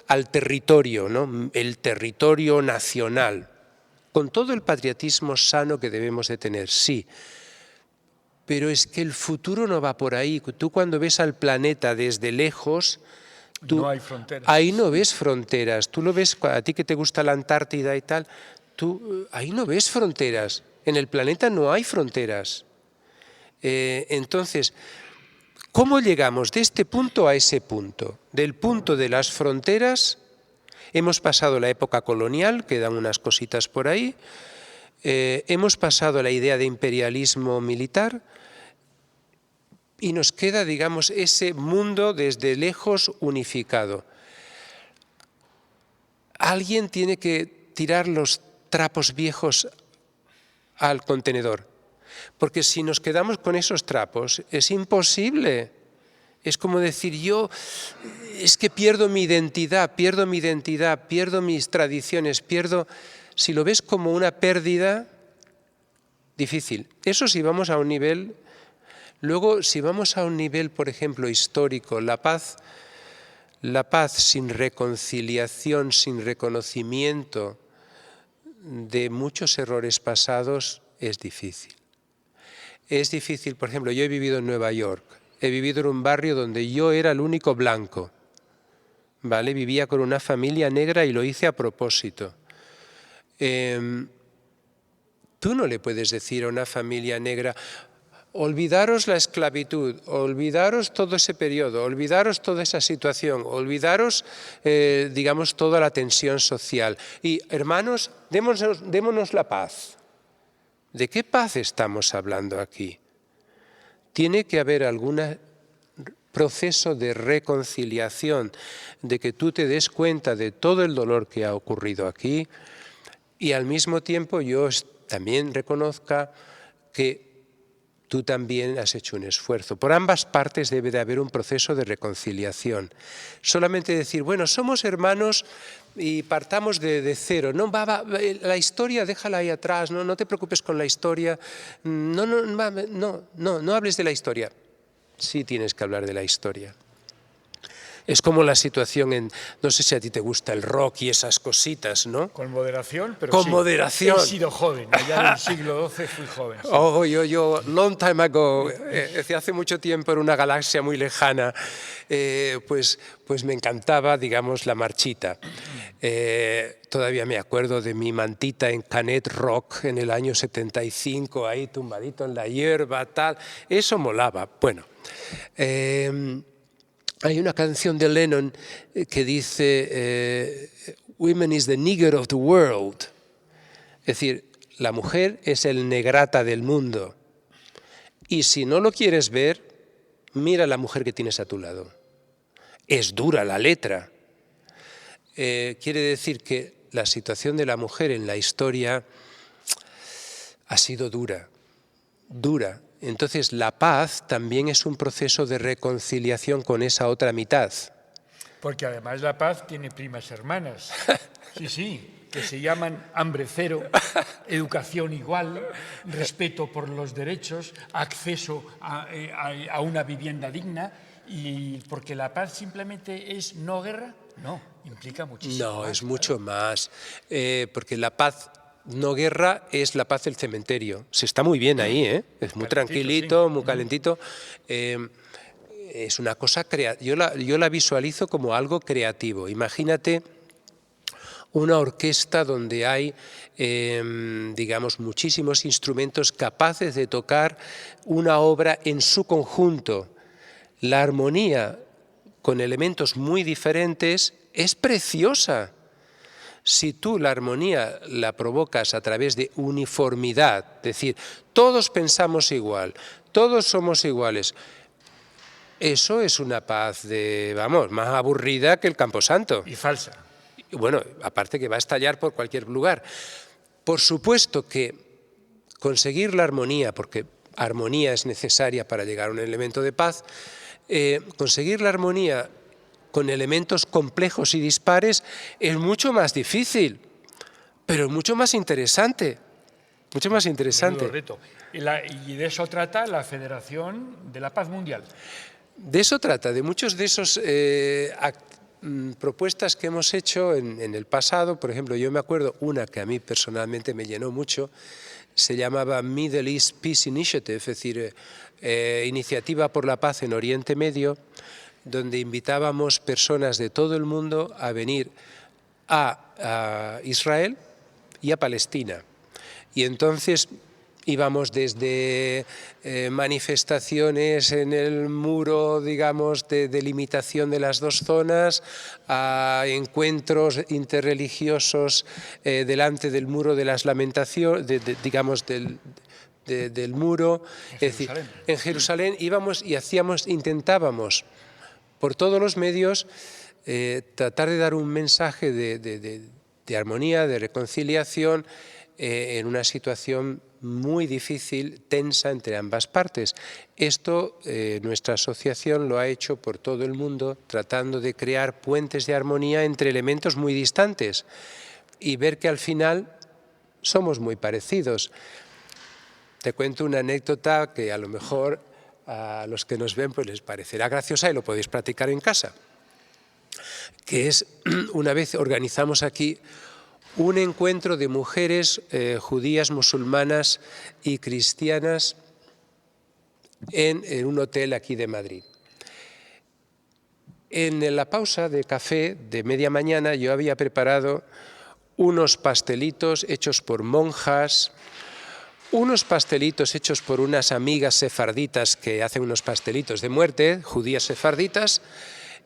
al territorio, ¿no? El territorio nacional, con todo el patriotismo sano que debemos de tener, sí. Pero es que el futuro no va por ahí. Tú cuando ves al planeta desde lejos, no hay fronteras. Ahí no ves fronteras. Tú lo ves, a ti que te gusta la Antártida y tal, ahí no ves fronteras. En el planeta no hay fronteras. Entonces, ¿cómo llegamos de este punto a ese punto? Del punto de las fronteras, hemos pasado la época colonial, quedan unas cositas por ahí, hemos pasado la idea de imperialismo militar y nos queda, digamos, ese mundo desde lejos unificado. Alguien tiene que tirar los trapos viejos al contenedor, porque si nos quedamos con esos trapos es imposible. Es como decir, es que pierdo mi identidad, pierdo mis tradiciones, si lo ves como una pérdida, difícil. Eso si vamos a un nivel. Luego, si vamos a un nivel, por ejemplo, histórico, la paz sin reconciliación, sin reconocimiento de muchos errores pasados, es difícil. Es difícil, por ejemplo, yo he vivido en Nueva York, he vivido en un barrio donde yo era el único blanco, ¿vale? Vivía con una familia negra y lo hice a propósito. Tú no le puedes decir a una familia negra, olvidaros la esclavitud, olvidaros todo ese periodo, olvidaros toda esa situación, olvidaros, digamos, toda la tensión social. Y, hermanos, démonos la paz. ¿De qué paz estamos hablando aquí? Tiene que haber algún proceso de reconciliación, de que tú te des cuenta de todo el dolor que ha ocurrido aquí y al mismo tiempo yo también reconozca que tú también has hecho un esfuerzo. Por ambas partes debe de haber un proceso de reconciliación. Solamente decir, bueno, somos hermanos y partamos de cero. No, la historia déjala ahí atrás, no te preocupes con la historia. No hables de la historia. Sí tienes que hablar de la historia. Es como la situación no sé si a ti te gusta el rock y esas cositas, ¿no? Con moderación, pero con sí. Moderación. He sido joven, allá en el siglo XII fui joven. Sí. Oh, yo, long time ago, hace mucho tiempo en una galaxia muy lejana, pues me encantaba, digamos, la marchita. Todavía me acuerdo de mi mantita en Canet Rock en el año 75, ahí tumbadito en la hierba, tal. Eso molaba. Bueno, hay una canción de Lennon que dice Women is the nigger of the world. Es decir, la mujer es el negrata del mundo. Y si no lo quieres ver, mira a la mujer que tienes a tu lado. Es dura la letra. Quiere decir que la situación de la mujer en la historia ha sido dura. Entonces, la paz también es un proceso de reconciliación con esa otra mitad. Porque además la paz tiene primas hermanas. Sí, que se llaman hambre cero, educación igual, respeto por los derechos, acceso a una vivienda digna. Y porque la paz simplemente es no guerra, no, implica muchísimo. No, es mucho más. Porque la paz no guerra es la paz del cementerio. Se está muy bien ahí, ¿eh? Es muy tranquilito, sí. Muy calentito. Es una cosa creativa. Yo la visualizo como algo creativo. Imagínate una orquesta donde hay, digamos, muchísimos instrumentos capaces de tocar una obra en su conjunto. La armonía con elementos muy diferentes es preciosa. Si tú la armonía la provocas a través de uniformidad, es decir, todos pensamos igual, todos somos iguales, eso es una paz más aburrida que el Camposanto. Y falsa. Bueno, aparte que va a estallar por cualquier lugar. Por supuesto que conseguir la armonía, porque armonía es necesaria para llegar a un elemento de paz, conseguir la armonía con elementos complejos y dispares es mucho más difícil, pero es mucho más interesante. Mucho más interesante. Menudo reto. Y de eso trata la Federación de la Paz Mundial. De eso trata, de muchos de esos propuestas que hemos hecho en el pasado. Por ejemplo, yo me acuerdo una que a mí personalmente me llenó mucho, se llamaba Middle East Peace Initiative, es decir, Iniciativa por la Paz en Oriente Medio, donde invitábamos personas de todo el mundo a venir a Israel y a Palestina. Y entonces íbamos desde manifestaciones en el muro, digamos, de delimitación de las dos zonas, a encuentros interreligiosos delante del muro de las lamentaciones, digamos, del muro. Es decir, en Jerusalén íbamos y intentábamos por todos los medios tratar de dar un mensaje de armonía, de reconciliación en una situación muy difícil, tensa entre ambas partes. Esto nuestra asociación lo ha hecho por todo el mundo, tratando de crear puentes de armonía entre elementos muy distantes y ver que al final somos muy parecidos. Te cuento una anécdota que a lo mejor a los que nos ven pues les parecerá graciosa y lo podéis practicar en casa, que es, una vez organizamos aquí un encuentro de mujeres judías, musulmanas y cristianas en un hotel aquí de Madrid. En la pausa de café de media mañana yo había preparado unos pastelitos hechos por monjas, unos pastelitos hechos por unas amigas sefarditas que hacen unos pastelitos de muerte, judías sefarditas,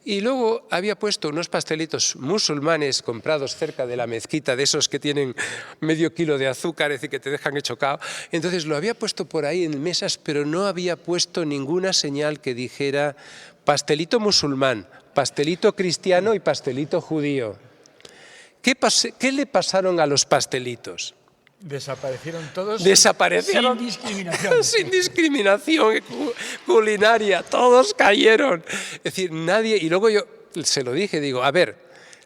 y luego había puesto unos pastelitos musulmanes comprados cerca de la mezquita, de esos que tienen medio kilo de azúcar, es decir, que te dejan hecho cao. Entonces lo había puesto por ahí en mesas, pero no había puesto ninguna señal que dijera pastelito musulmán, pastelito cristiano y pastelito judío. ¿Qué le pasaron a los pastelitos? Desaparecieron todos. Desaparecieron. Sin discriminación. Sin discriminación culinaria. Todos cayeron. Es decir, nadie. Y luego yo se lo dije, digo, a ver,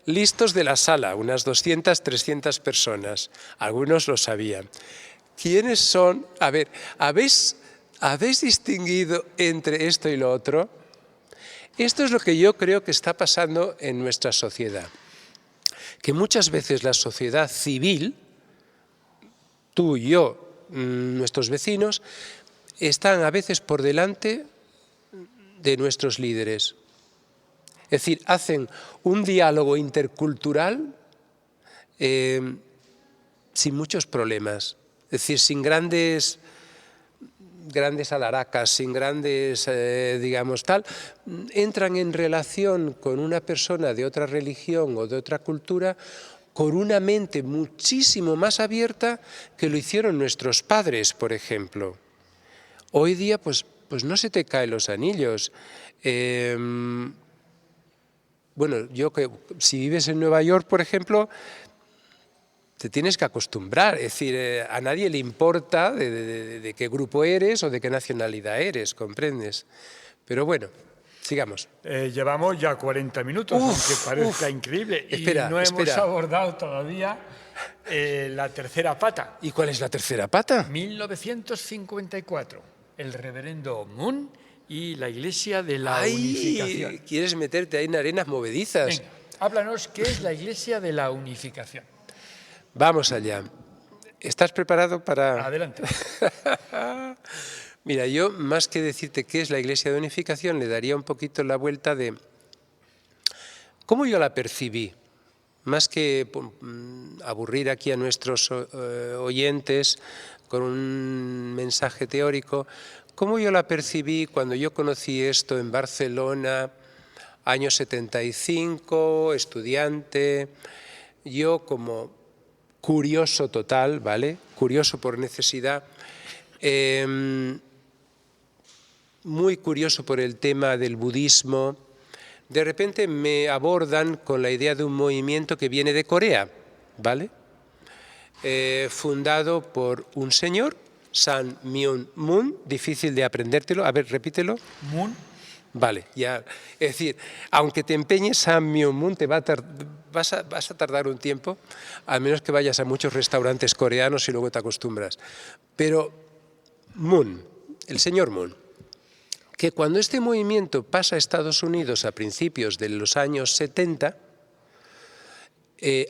listos de la sala, unas 200, 300 personas. Algunos lo sabían. ¿Quiénes son? A ver, ¿habéis distinguido entre esto y lo otro? Esto es lo que yo creo que está pasando en nuestra sociedad. Que muchas veces la sociedad civil, tú y yo, nuestros vecinos, están a veces por delante de nuestros líderes. Es decir, hacen un diálogo intercultural sin muchos problemas. Es decir, sin grandes alaracas, sin grandes, digamos, tal, entran en relación con una persona de otra religión o de otra cultura con una mente muchísimo más abierta que lo hicieron nuestros padres, por ejemplo. Hoy día, pues no se te caen los anillos. Bueno, si vives en Nueva York, por ejemplo, te tienes que acostumbrar. Es decir, a nadie le importa de qué grupo eres o de qué nacionalidad eres, ¿comprendes? Pero bueno, sigamos. Llevamos ya 40 minutos, aunque parezca increíble. Espera, y no hemos abordado todavía la tercera pata. ¿Y cuál es la tercera pata? 1954, el reverendo Moon y la Iglesia de la Unificación. ¿Quieres meterte ahí en arenas movedizas? Venga, háblanos, ¿qué es la Iglesia de la Unificación? Vamos allá. ¿Estás preparado para...? Adelante. Mira, yo más que decirte qué es la Iglesia de Unificación, le daría un poquito la vuelta de cómo yo la percibí. Más que aburrir aquí a nuestros oyentes con un mensaje teórico, cómo yo la percibí cuando yo conocí esto en Barcelona, año 75, estudiante, yo como curioso total, ¿vale? Curioso por necesidad, muy curioso por el tema del budismo. De repente me abordan con la idea de un movimiento que viene de Corea, ¿vale? Fundado por un señor, Sun Myung Moon, difícil de aprendértelo. A ver, repítelo. Moon. Vale, ya. Es decir, aunque te empeñes, Sun Myung Moon vas a tardar un tiempo, a menos que vayas a muchos restaurantes coreanos y luego te acostumbras. Pero Moon, el señor Moon, que cuando este movimiento pasa a Estados Unidos a principios de los años 70,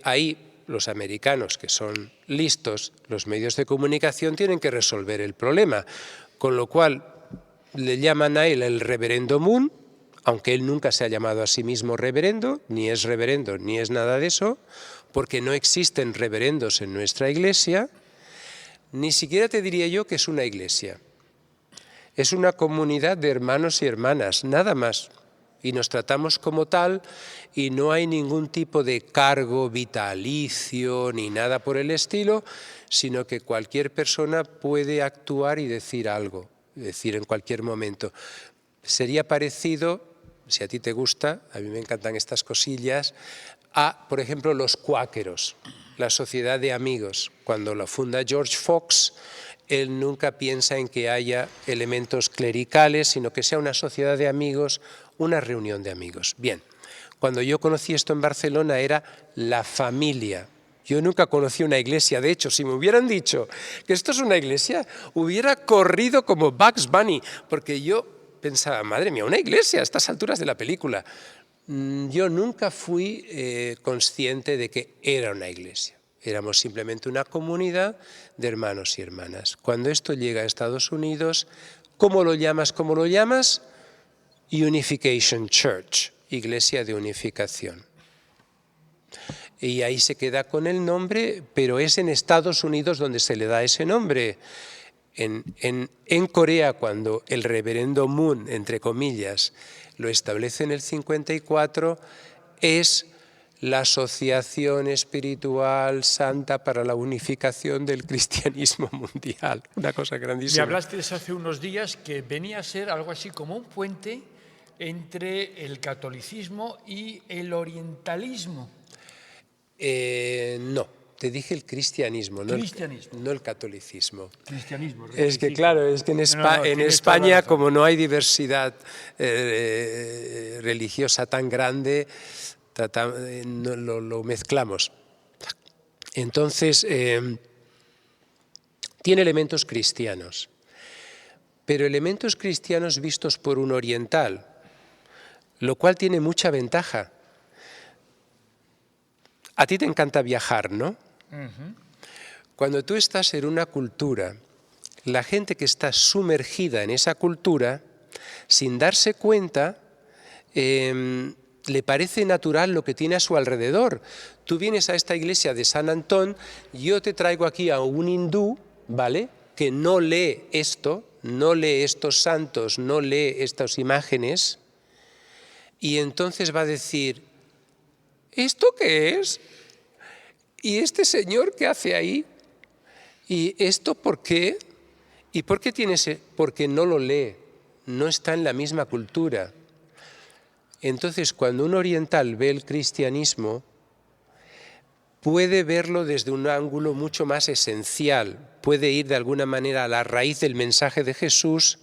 ahí los americanos, que son listos, los medios de comunicación tienen que resolver el problema, con lo cual le llaman a él el reverendo Moon, aunque él nunca se ha llamado a sí mismo reverendo, ni es nada de eso, porque no existen reverendos en nuestra iglesia, ni siquiera te diría yo que es una iglesia. Es una comunidad de hermanos y hermanas, nada más. Y nos tratamos como tal y no hay ningún tipo de cargo vitalicio ni nada por el estilo, sino que cualquier persona puede actuar y decir algo, decir en cualquier momento. Sería parecido, si a ti te gusta, a mí me encantan estas cosillas, a, por ejemplo, los cuáqueros, la sociedad de amigos. Cuando la funda George Fox, él nunca piensa en que haya elementos clericales, sino que sea una sociedad de amigos, una reunión de amigos. Bien, cuando yo conocí esto en Barcelona era la familia. Yo nunca conocí una iglesia, de hecho, si me hubieran dicho que esto es una iglesia, hubiera corrido como Bugs Bunny, porque yo pensaba, madre mía, una iglesia a estas alturas de la película. Yo nunca fui consciente de que era una iglesia. Éramos simplemente una comunidad de hermanos y hermanas. Cuando esto llega a Estados Unidos, ¿cómo lo llamas? ¿Cómo lo llamas? Unification Church, Iglesia de Unificación. Y ahí se queda con el nombre, pero es en Estados Unidos donde se le da ese nombre. En Corea, cuando el reverendo Moon, entre comillas, lo establece en el 54, es la Asociación Espiritual Santa para la Unificación del Cristianismo Mundial. Una cosa grandísima. Me hablaste hace unos días que venía a ser algo así como un puente entre el catolicismo y el orientalismo. No, te dije el cristianismo, no el catolicismo. Cristianismo. Es que claro, es que en España, como no hay diversidad religiosa tan grande, lo mezclamos. Entonces, tiene elementos cristianos, pero elementos cristianos vistos por un oriental, lo cual tiene mucha ventaja. A ti te encanta viajar, ¿no? Cuando tú estás en una cultura, la gente que está sumergida en esa cultura, sin darse cuenta, le parece natural lo que tiene a su alrededor. Tú vienes a esta iglesia de San Antón, yo te traigo aquí a un hindú, ¿vale?, que no lee esto, no lee estos santos, no lee estas imágenes, y entonces va a decir, ¿esto qué es? ¿Y este señor qué hace ahí? ¿Y esto por qué? ¿Y por qué tiene ese? Porque no lo lee, no está en la misma cultura. Entonces, cuando un oriental ve el cristianismo, puede verlo desde un ángulo mucho más esencial, puede ir de alguna manera a la raíz del mensaje de Jesús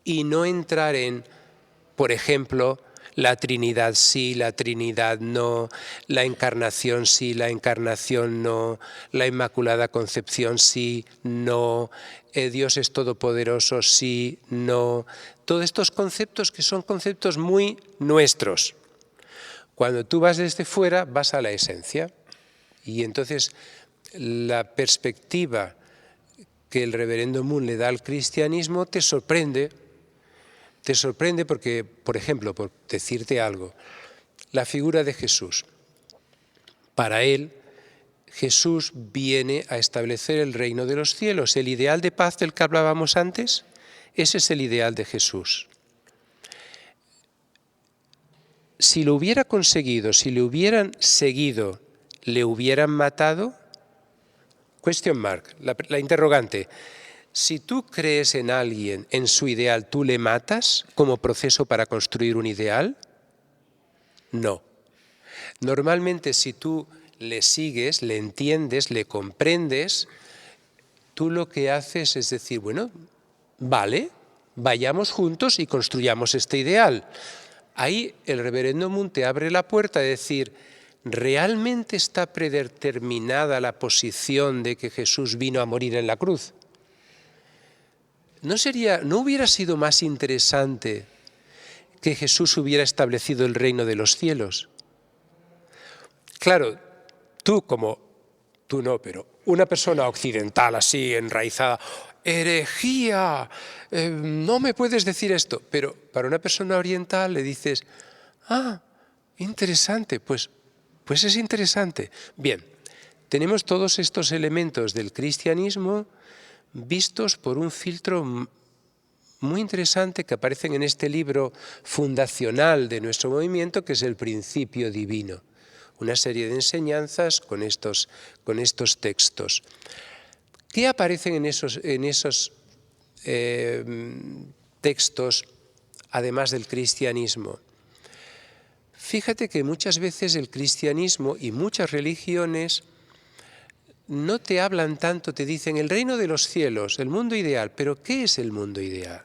y no entrar en, por ejemplo, la Trinidad sí, la Trinidad no, la Encarnación sí, la Encarnación no, la Inmaculada Concepción sí, no, Dios es todopoderoso sí, no. Todos estos conceptos que son conceptos muy nuestros. Cuando tú vas desde fuera, vas a la esencia. Y entonces la perspectiva que el reverendo Moon le da al cristianismo te sorprende. Te sorprende porque, por ejemplo, por decirte algo, la figura de Jesús. Para él, Jesús viene a establecer el reino de los cielos. El ideal de paz del que hablábamos antes, ese es el ideal de Jesús. Si lo hubiera conseguido, si le hubieran seguido, ¿le hubieran matado? Question mark, la interrogante. Si tú crees en alguien, en su ideal, ¿tú le matas como proceso para construir un ideal? No. Normalmente, si tú le sigues, le entiendes, le comprendes, tú lo que haces es decir, bueno, vale, vayamos juntos y construyamos este ideal. Ahí el reverendo Moon te abre la puerta de decir, ¿realmente está predeterminada la posición de que Jesús vino a morir en la cruz? ¿No hubiera sido más interesante que Jesús hubiera establecido el reino de los cielos? Claro, tú no, pero una persona occidental así, enraizada, herejía, no me puedes decir esto. Pero para una persona oriental le dices, interesante, pues es interesante. Bien, tenemos todos estos elementos del cristianismo vistos por un filtro muy interesante que aparecen en este libro fundacional de nuestro movimiento, que es el Principio Divino. Una serie de enseñanzas con estos textos. ¿Qué aparecen en esos textos, además del cristianismo? Fíjate que muchas veces el cristianismo y muchas religiones no te hablan tanto, te dicen el reino de los cielos, el mundo ideal. Pero ¿qué es el mundo ideal?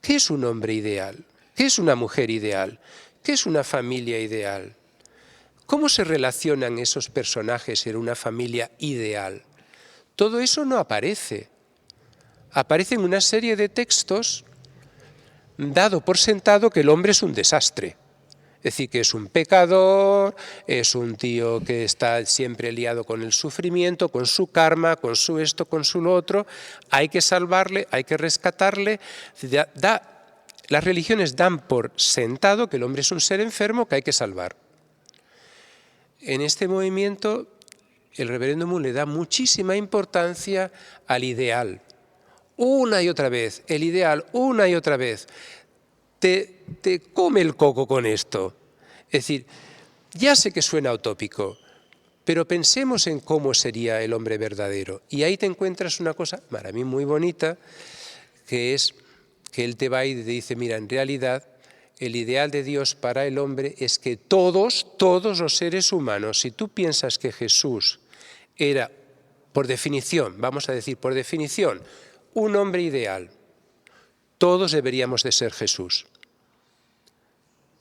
¿Qué es un hombre ideal? ¿Qué es una mujer ideal? ¿Qué es una familia ideal? ¿Cómo se relacionan esos personajes en una familia ideal? Todo eso no aparece. Aparece en una serie de textos dado por sentado que el hombre es un desastre. Es decir, que es un pecador, es un tío que está siempre liado con el sufrimiento, con su karma, con su esto, con su lo otro. Hay que salvarle, hay que rescatarle. Las religiones dan por sentado que el hombre es un ser enfermo que hay que salvar. En este movimiento, el reverendo Moon le da muchísima importancia al ideal. Una y otra vez, el ideal, una y otra vez. Te come el coco con esto. Es decir, ya sé que suena utópico, pero pensemos en cómo sería el hombre verdadero. Y ahí te encuentras una cosa para mí muy bonita, que es que él te va y te dice, mira, en realidad el ideal de Dios para el hombre es que todos los seres humanos, si tú piensas que Jesús era, por definición, vamos a decir por definición, un hombre ideal, todos deberíamos de ser Jesús.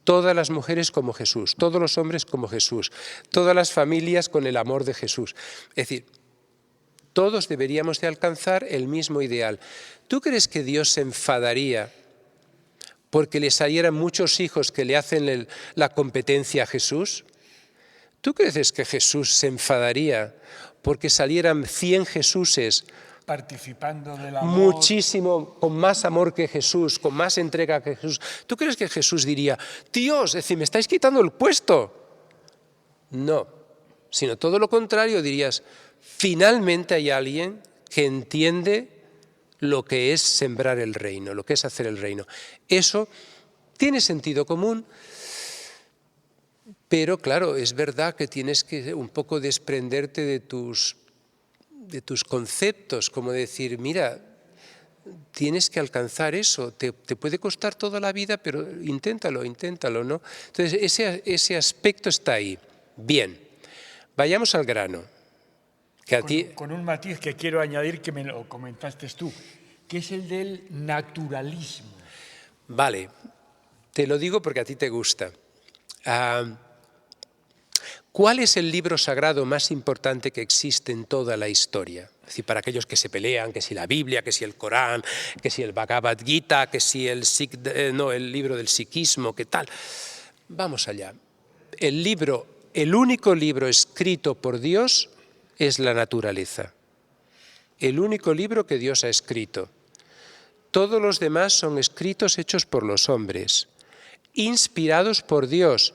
Todas las mujeres como Jesús, todos los hombres como Jesús, todas las familias con el amor de Jesús. Es decir, todos deberíamos de alcanzar el mismo ideal. ¿Tú crees que Dios se enfadaría porque le salieran muchos hijos que le hacen la competencia a Jesús? ¿Tú crees que Jesús se enfadaría porque salieran 100 Jesuses participando del amor, muchísimo, con más amor que Jesús, con más entrega que Jesús? ¿Tú crees que Jesús diría, tíos, es decir, me estáis quitando el puesto? No, sino todo lo contrario, dirías, finalmente hay alguien que entiende lo que es sembrar el reino, lo que es hacer el reino. Eso tiene sentido común, pero claro, es verdad que tienes que un poco desprenderte de tus conceptos, como decir, mira, tienes que alcanzar eso, te puede costar toda la vida, pero inténtalo, ¿no? Entonces, ese aspecto está ahí. Bien, vayamos al grano. Con un matiz que quiero añadir, que me lo comentaste tú, que es el del naturalismo. Vale, te lo digo porque a ti te gusta. ¿Cuál es el libro sagrado más importante que existe en toda la historia? Es decir, para aquellos que se pelean, que si la Biblia, que si el Corán, que si el Bhagavad Gita, que si el libro del sikhismo, ¿qué tal? Vamos allá. El único libro escrito por Dios es la naturaleza. El único libro que Dios ha escrito. Todos los demás son escritos hechos por los hombres, inspirados por Dios,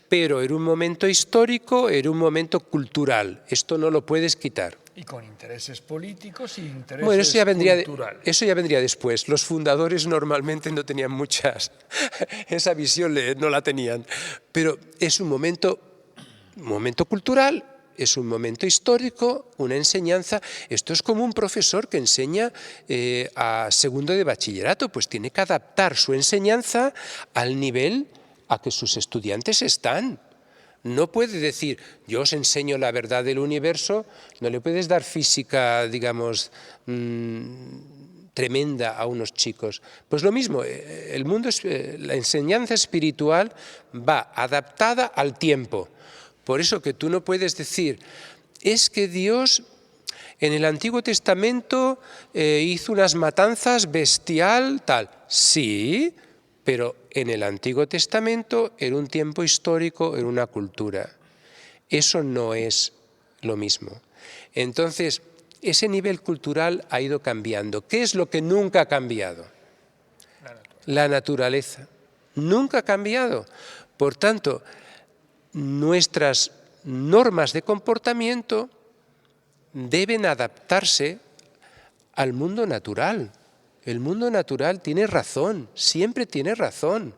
pero en un momento histórico, en un momento cultural. Esto no lo puedes quitar. Y con intereses políticos y intereses culturales. Eso ya vendría después. Los fundadores normalmente no tenían esa visión no la tenían. Pero es un momento cultural, es un momento histórico, una enseñanza. Esto es como un profesor que enseña a segundo de bachillerato, pues tiene que adaptar su enseñanza al nivel a que sus estudiantes están. No puede decir, yo os enseño la verdad del universo, no le puedes dar física, digamos, tremenda a unos chicos. Pues lo mismo, la enseñanza espiritual va adaptada al tiempo. Por eso que tú no puedes decir, es que Dios En el Antiguo Testamento hizo unas matanzas bestial, tal. Sí, pero en el Antiguo Testamento, en un tiempo histórico, en una cultura. Eso no es lo mismo. Entonces, ese nivel cultural ha ido cambiando. ¿Qué es lo que nunca ha cambiado? La naturaleza. Nunca ha cambiado. Por tanto, nuestras normas de comportamiento deben adaptarse al mundo natural. El mundo natural tiene razón, siempre tiene razón.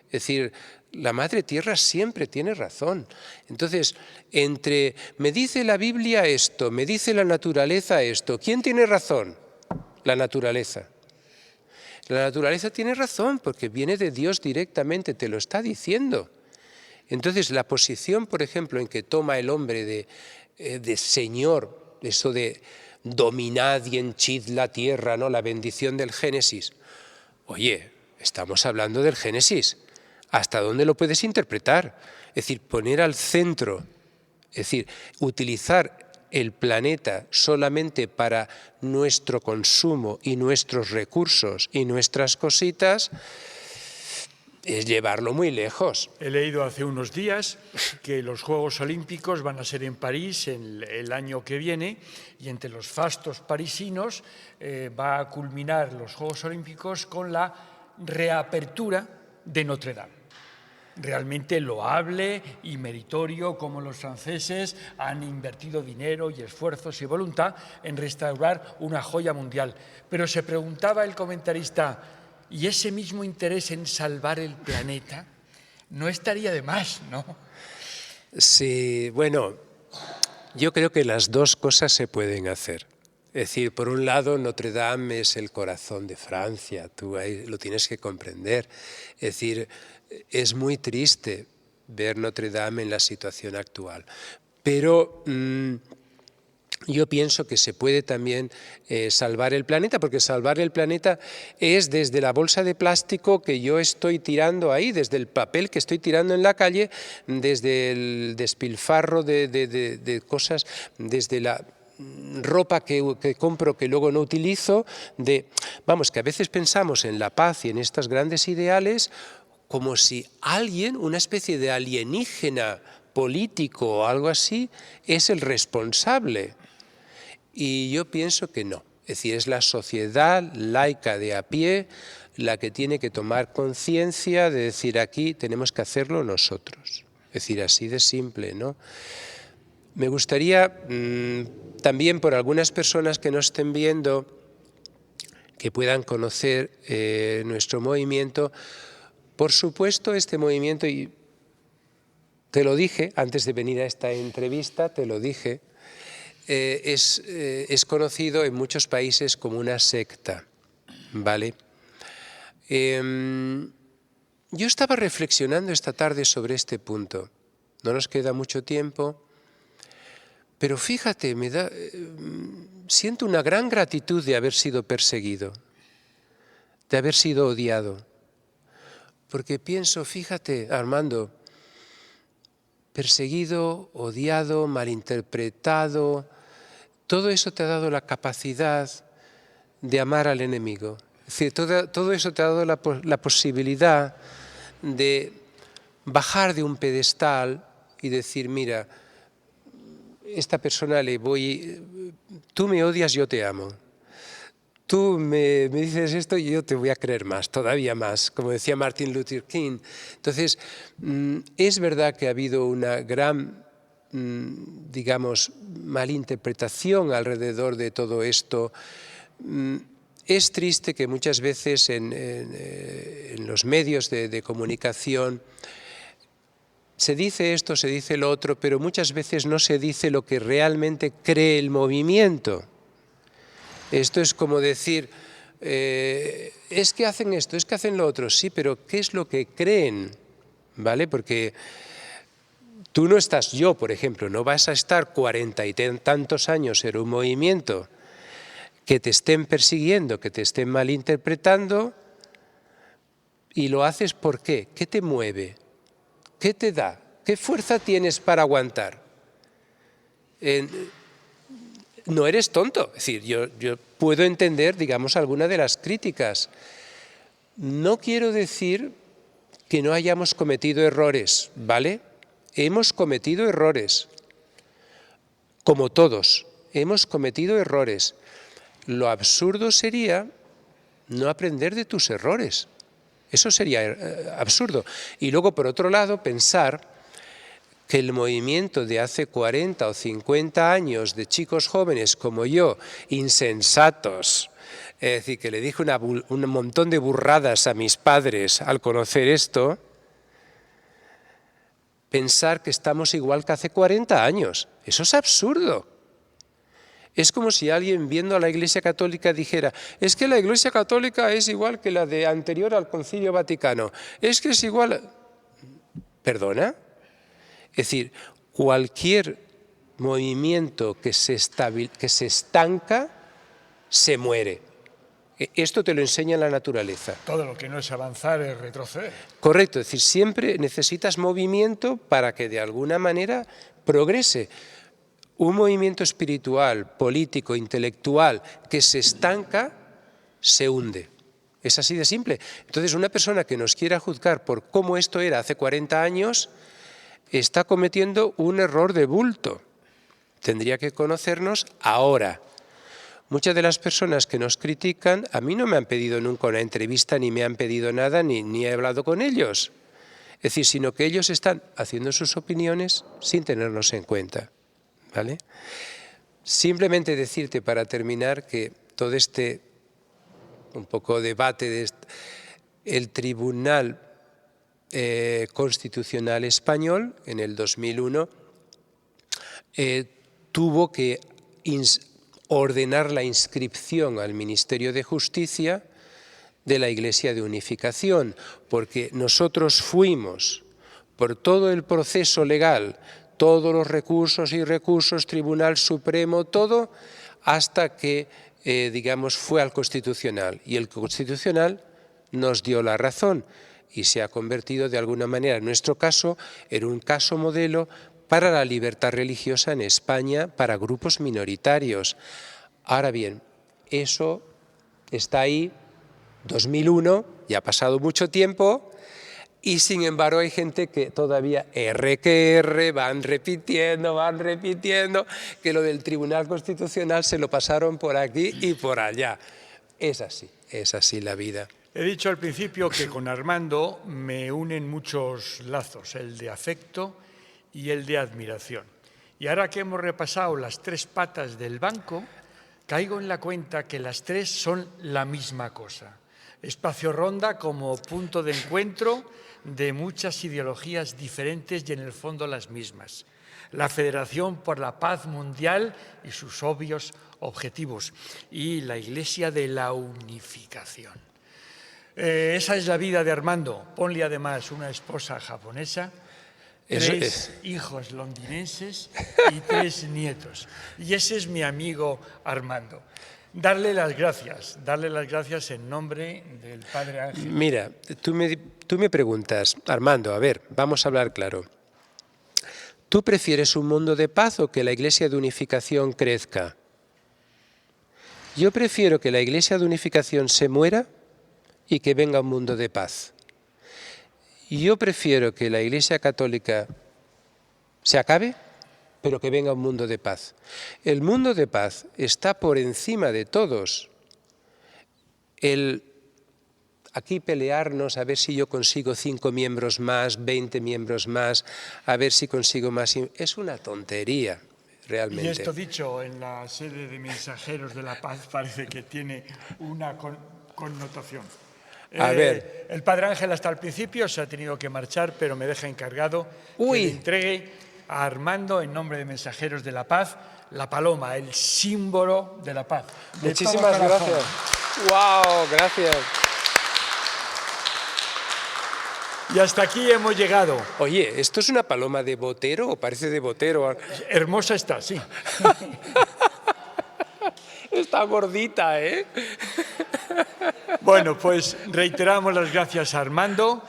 Es decir, la Madre Tierra siempre tiene razón. Entonces, entre me dice la Biblia esto, me dice la naturaleza esto, ¿quién tiene razón? La naturaleza. La naturaleza tiene razón porque viene de Dios directamente, te lo está diciendo. Entonces, la posición, por ejemplo, en que toma el hombre de Señor, eso de dominad y henchid la tierra, ¿no? La bendición del Génesis. Oye, estamos hablando del Génesis. ¿Hasta dónde lo puedes interpretar? Es decir, poner al centro, es decir, utilizar el planeta solamente para nuestro consumo y nuestros recursos y nuestras cositas, es llevarlo muy lejos. He leído hace unos días que los Juegos Olímpicos van a ser en París el año que viene y entre los fastos parisinos va a culminar los Juegos Olímpicos con la reapertura de Notre Dame. Realmente loable y meritorio como los franceses han invertido dinero y esfuerzos y voluntad en restaurar una joya mundial. Pero se preguntaba el comentarista, ¿y ese mismo interés en salvar el planeta no estaría de más, no? Sí, bueno, yo creo que las dos cosas se pueden hacer. Es decir, por un lado, Notre Dame es el corazón de Francia, tú ahí lo tienes que comprender. Es decir, es muy triste ver Notre Dame en la situación actual, pero yo pienso que se puede también salvar el planeta, porque salvar el planeta es desde la bolsa de plástico que yo estoy tirando ahí, desde el papel que estoy tirando en la calle, desde el despilfarro de cosas, desde la ropa que compro que luego no utilizo, vamos, que a veces pensamos en la paz y en estos grandes ideales como si alguien, una especie de alienígena político o algo así, es el responsable. Y yo pienso que no. Es decir, es la sociedad laica de a pie la que tiene que tomar conciencia de decir aquí tenemos que hacerlo nosotros. Es decir, así de simple, ¿no? Me gustaría también por algunas personas que nos estén viendo que puedan conocer nuestro movimiento. Por supuesto, este movimiento, y te lo dije antes de venir a esta entrevista, te lo dije, es conocido en muchos países como una secta, ¿vale? Yo estaba reflexionando esta tarde sobre este punto. No nos queda mucho tiempo, pero fíjate, siento una gran gratitud de haber sido perseguido, de haber sido odiado. Porque pienso, fíjate, Armando, perseguido, odiado, malinterpretado, todo eso te ha dado la capacidad de amar al enemigo. Es decir, todo eso te ha dado la posibilidad de bajar de un pedestal y decir, mira, esta persona tú me odias, yo te amo. Tú me dices esto y yo te voy a creer más, todavía más, como decía Martin Luther King. Entonces, es verdad que ha habido una gran, digamos, malinterpretación alrededor de todo esto. Es triste que muchas veces en los medios de comunicación se dice esto, se dice lo otro, pero muchas veces no se dice lo que realmente cree el movimiento. Esto es como decir, es que hacen esto, es que hacen lo otro, sí, pero ¿qué es lo que creen? ¿Vale? Porque tú no estás, yo por ejemplo, no vas a estar 40 y tantos años en un movimiento que te estén persiguiendo, que te estén malinterpretando, y lo haces ¿por qué? ¿Qué te mueve? ¿Qué te da? ¿Qué fuerza tienes para aguantar? no eres tonto. Es decir, yo puedo entender, digamos, alguna de las críticas. No quiero decir que no hayamos cometido errores, ¿vale? Hemos cometido errores, como todos, hemos cometido errores. Lo absurdo sería no aprender de tus errores. Eso sería absurdo. Y luego, por otro lado, pensar que el movimiento de hace 40 o 50 años de chicos jóvenes como yo, insensatos, es decir, que le dije un montón de burradas a mis padres al conocer esto, pensar que estamos igual que hace 40 años. Eso es absurdo. Es como si alguien viendo a la Iglesia Católica dijera, es que la Iglesia Católica es igual que la de anterior al Concilio Vaticano. Es que es igual. ¿Perdona? Es decir, cualquier movimiento que se estanca, se muere. Esto te lo enseña la naturaleza. Todo lo que no es avanzar es retroceder. Correcto, es decir, siempre necesitas movimiento para que de alguna manera progrese. Un movimiento espiritual, político, intelectual que se estanca, se hunde. Es así de simple. Entonces, una persona que nos quiera juzgar por cómo esto era hace 40 años, está cometiendo un error de bulto. Tendría que conocernos ahora. Muchas de las personas que nos critican, a mí no me han pedido nunca una entrevista, ni me han pedido nada, ni he hablado con ellos. Es decir, sino que ellos están haciendo sus opiniones sin tenernos en cuenta. ¿Vale? Simplemente decirte para terminar que todo este un poco debate el Tribunal Constitucional Español en el 2001 tuvo que ordenar la inscripción al Ministerio de Justicia de la Iglesia de Unificación, porque nosotros fuimos por todo el proceso legal, todos los recursos y recursos, Tribunal Supremo, todo, hasta que, digamos, fue al Constitucional. Y el Constitucional nos dio la razón y se ha convertido de alguna manera, en nuestro caso, en un caso modelo para la libertad religiosa en España para grupos minoritarios. Ahora bien, eso está ahí, 2001, ya ha pasado mucho tiempo, y sin embargo hay gente que todavía van repitiendo, que lo del Tribunal Constitucional se lo pasaron por aquí y por allá. Es así la vida. He dicho al principio que con Armando me unen muchos lazos, el de afecto y el de admiración. Y ahora que hemos repasado las tres patas del banco, caigo en la cuenta que las tres son la misma cosa. Espacio Ronda como punto de encuentro de muchas ideologías diferentes y en el fondo las mismas. La Federación por la Paz Mundial y sus obvios objetivos. Y la Iglesia de la Unificación. Esa es la vida de Armando. Ponle además una esposa japonesa, tres hijos londinenses y 3 nietos. Y ese es mi amigo Armando. Darle las gracias en nombre del Padre Ángel. Mira, tú me preguntas, Armando, a ver, vamos a hablar claro. ¿Tú prefieres un mundo de paz o que la Iglesia de Unificación crezca? Yo prefiero que la Iglesia de Unificación se muera y que venga un mundo de paz. Yo prefiero que la Iglesia Católica se acabe, pero que venga un mundo de paz. El mundo de paz está por encima de todos. Aquí pelearnos a ver si yo consigo 5 miembros más, 20 miembros más, a ver si consigo más, es una tontería, realmente. Y esto dicho en la sede de Mensajeros de la Paz parece que tiene una connotación. A ver. El Padre Ángel hasta el principio se ha tenido que marchar, pero me deja encargado que le entregue a Armando, en nombre de Mensajeros de la Paz, la paloma, el símbolo de la paz. Muchísimas gracias. ¡Wow! Gracias. Y hasta aquí hemos llegado. Oye, ¿esto es una paloma de Botero o parece de Botero? Hermosa está, sí. Está gordita, ¿eh? Bueno, pues reiteramos las gracias a Armando.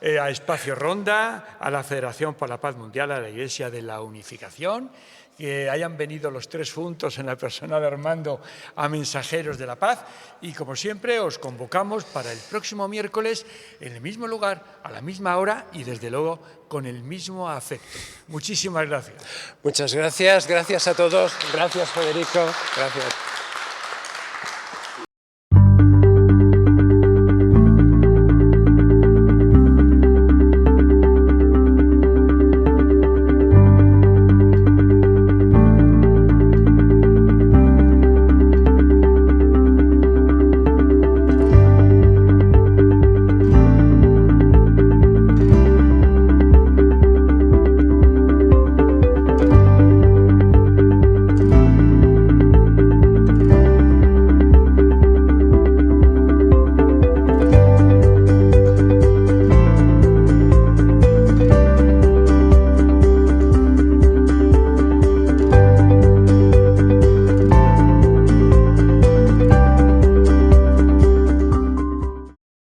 a Espacio Ronda, a la Federación por la Paz Mundial, a la Iglesia de la Unificación, que hayan venido los tres juntos en la persona de Armando a Mensajeros de la Paz, y como siempre os convocamos para el próximo miércoles en el mismo lugar, a la misma hora y desde luego con el mismo afecto. Muchísimas gracias. Muchas gracias, gracias a todos, gracias Federico, gracias.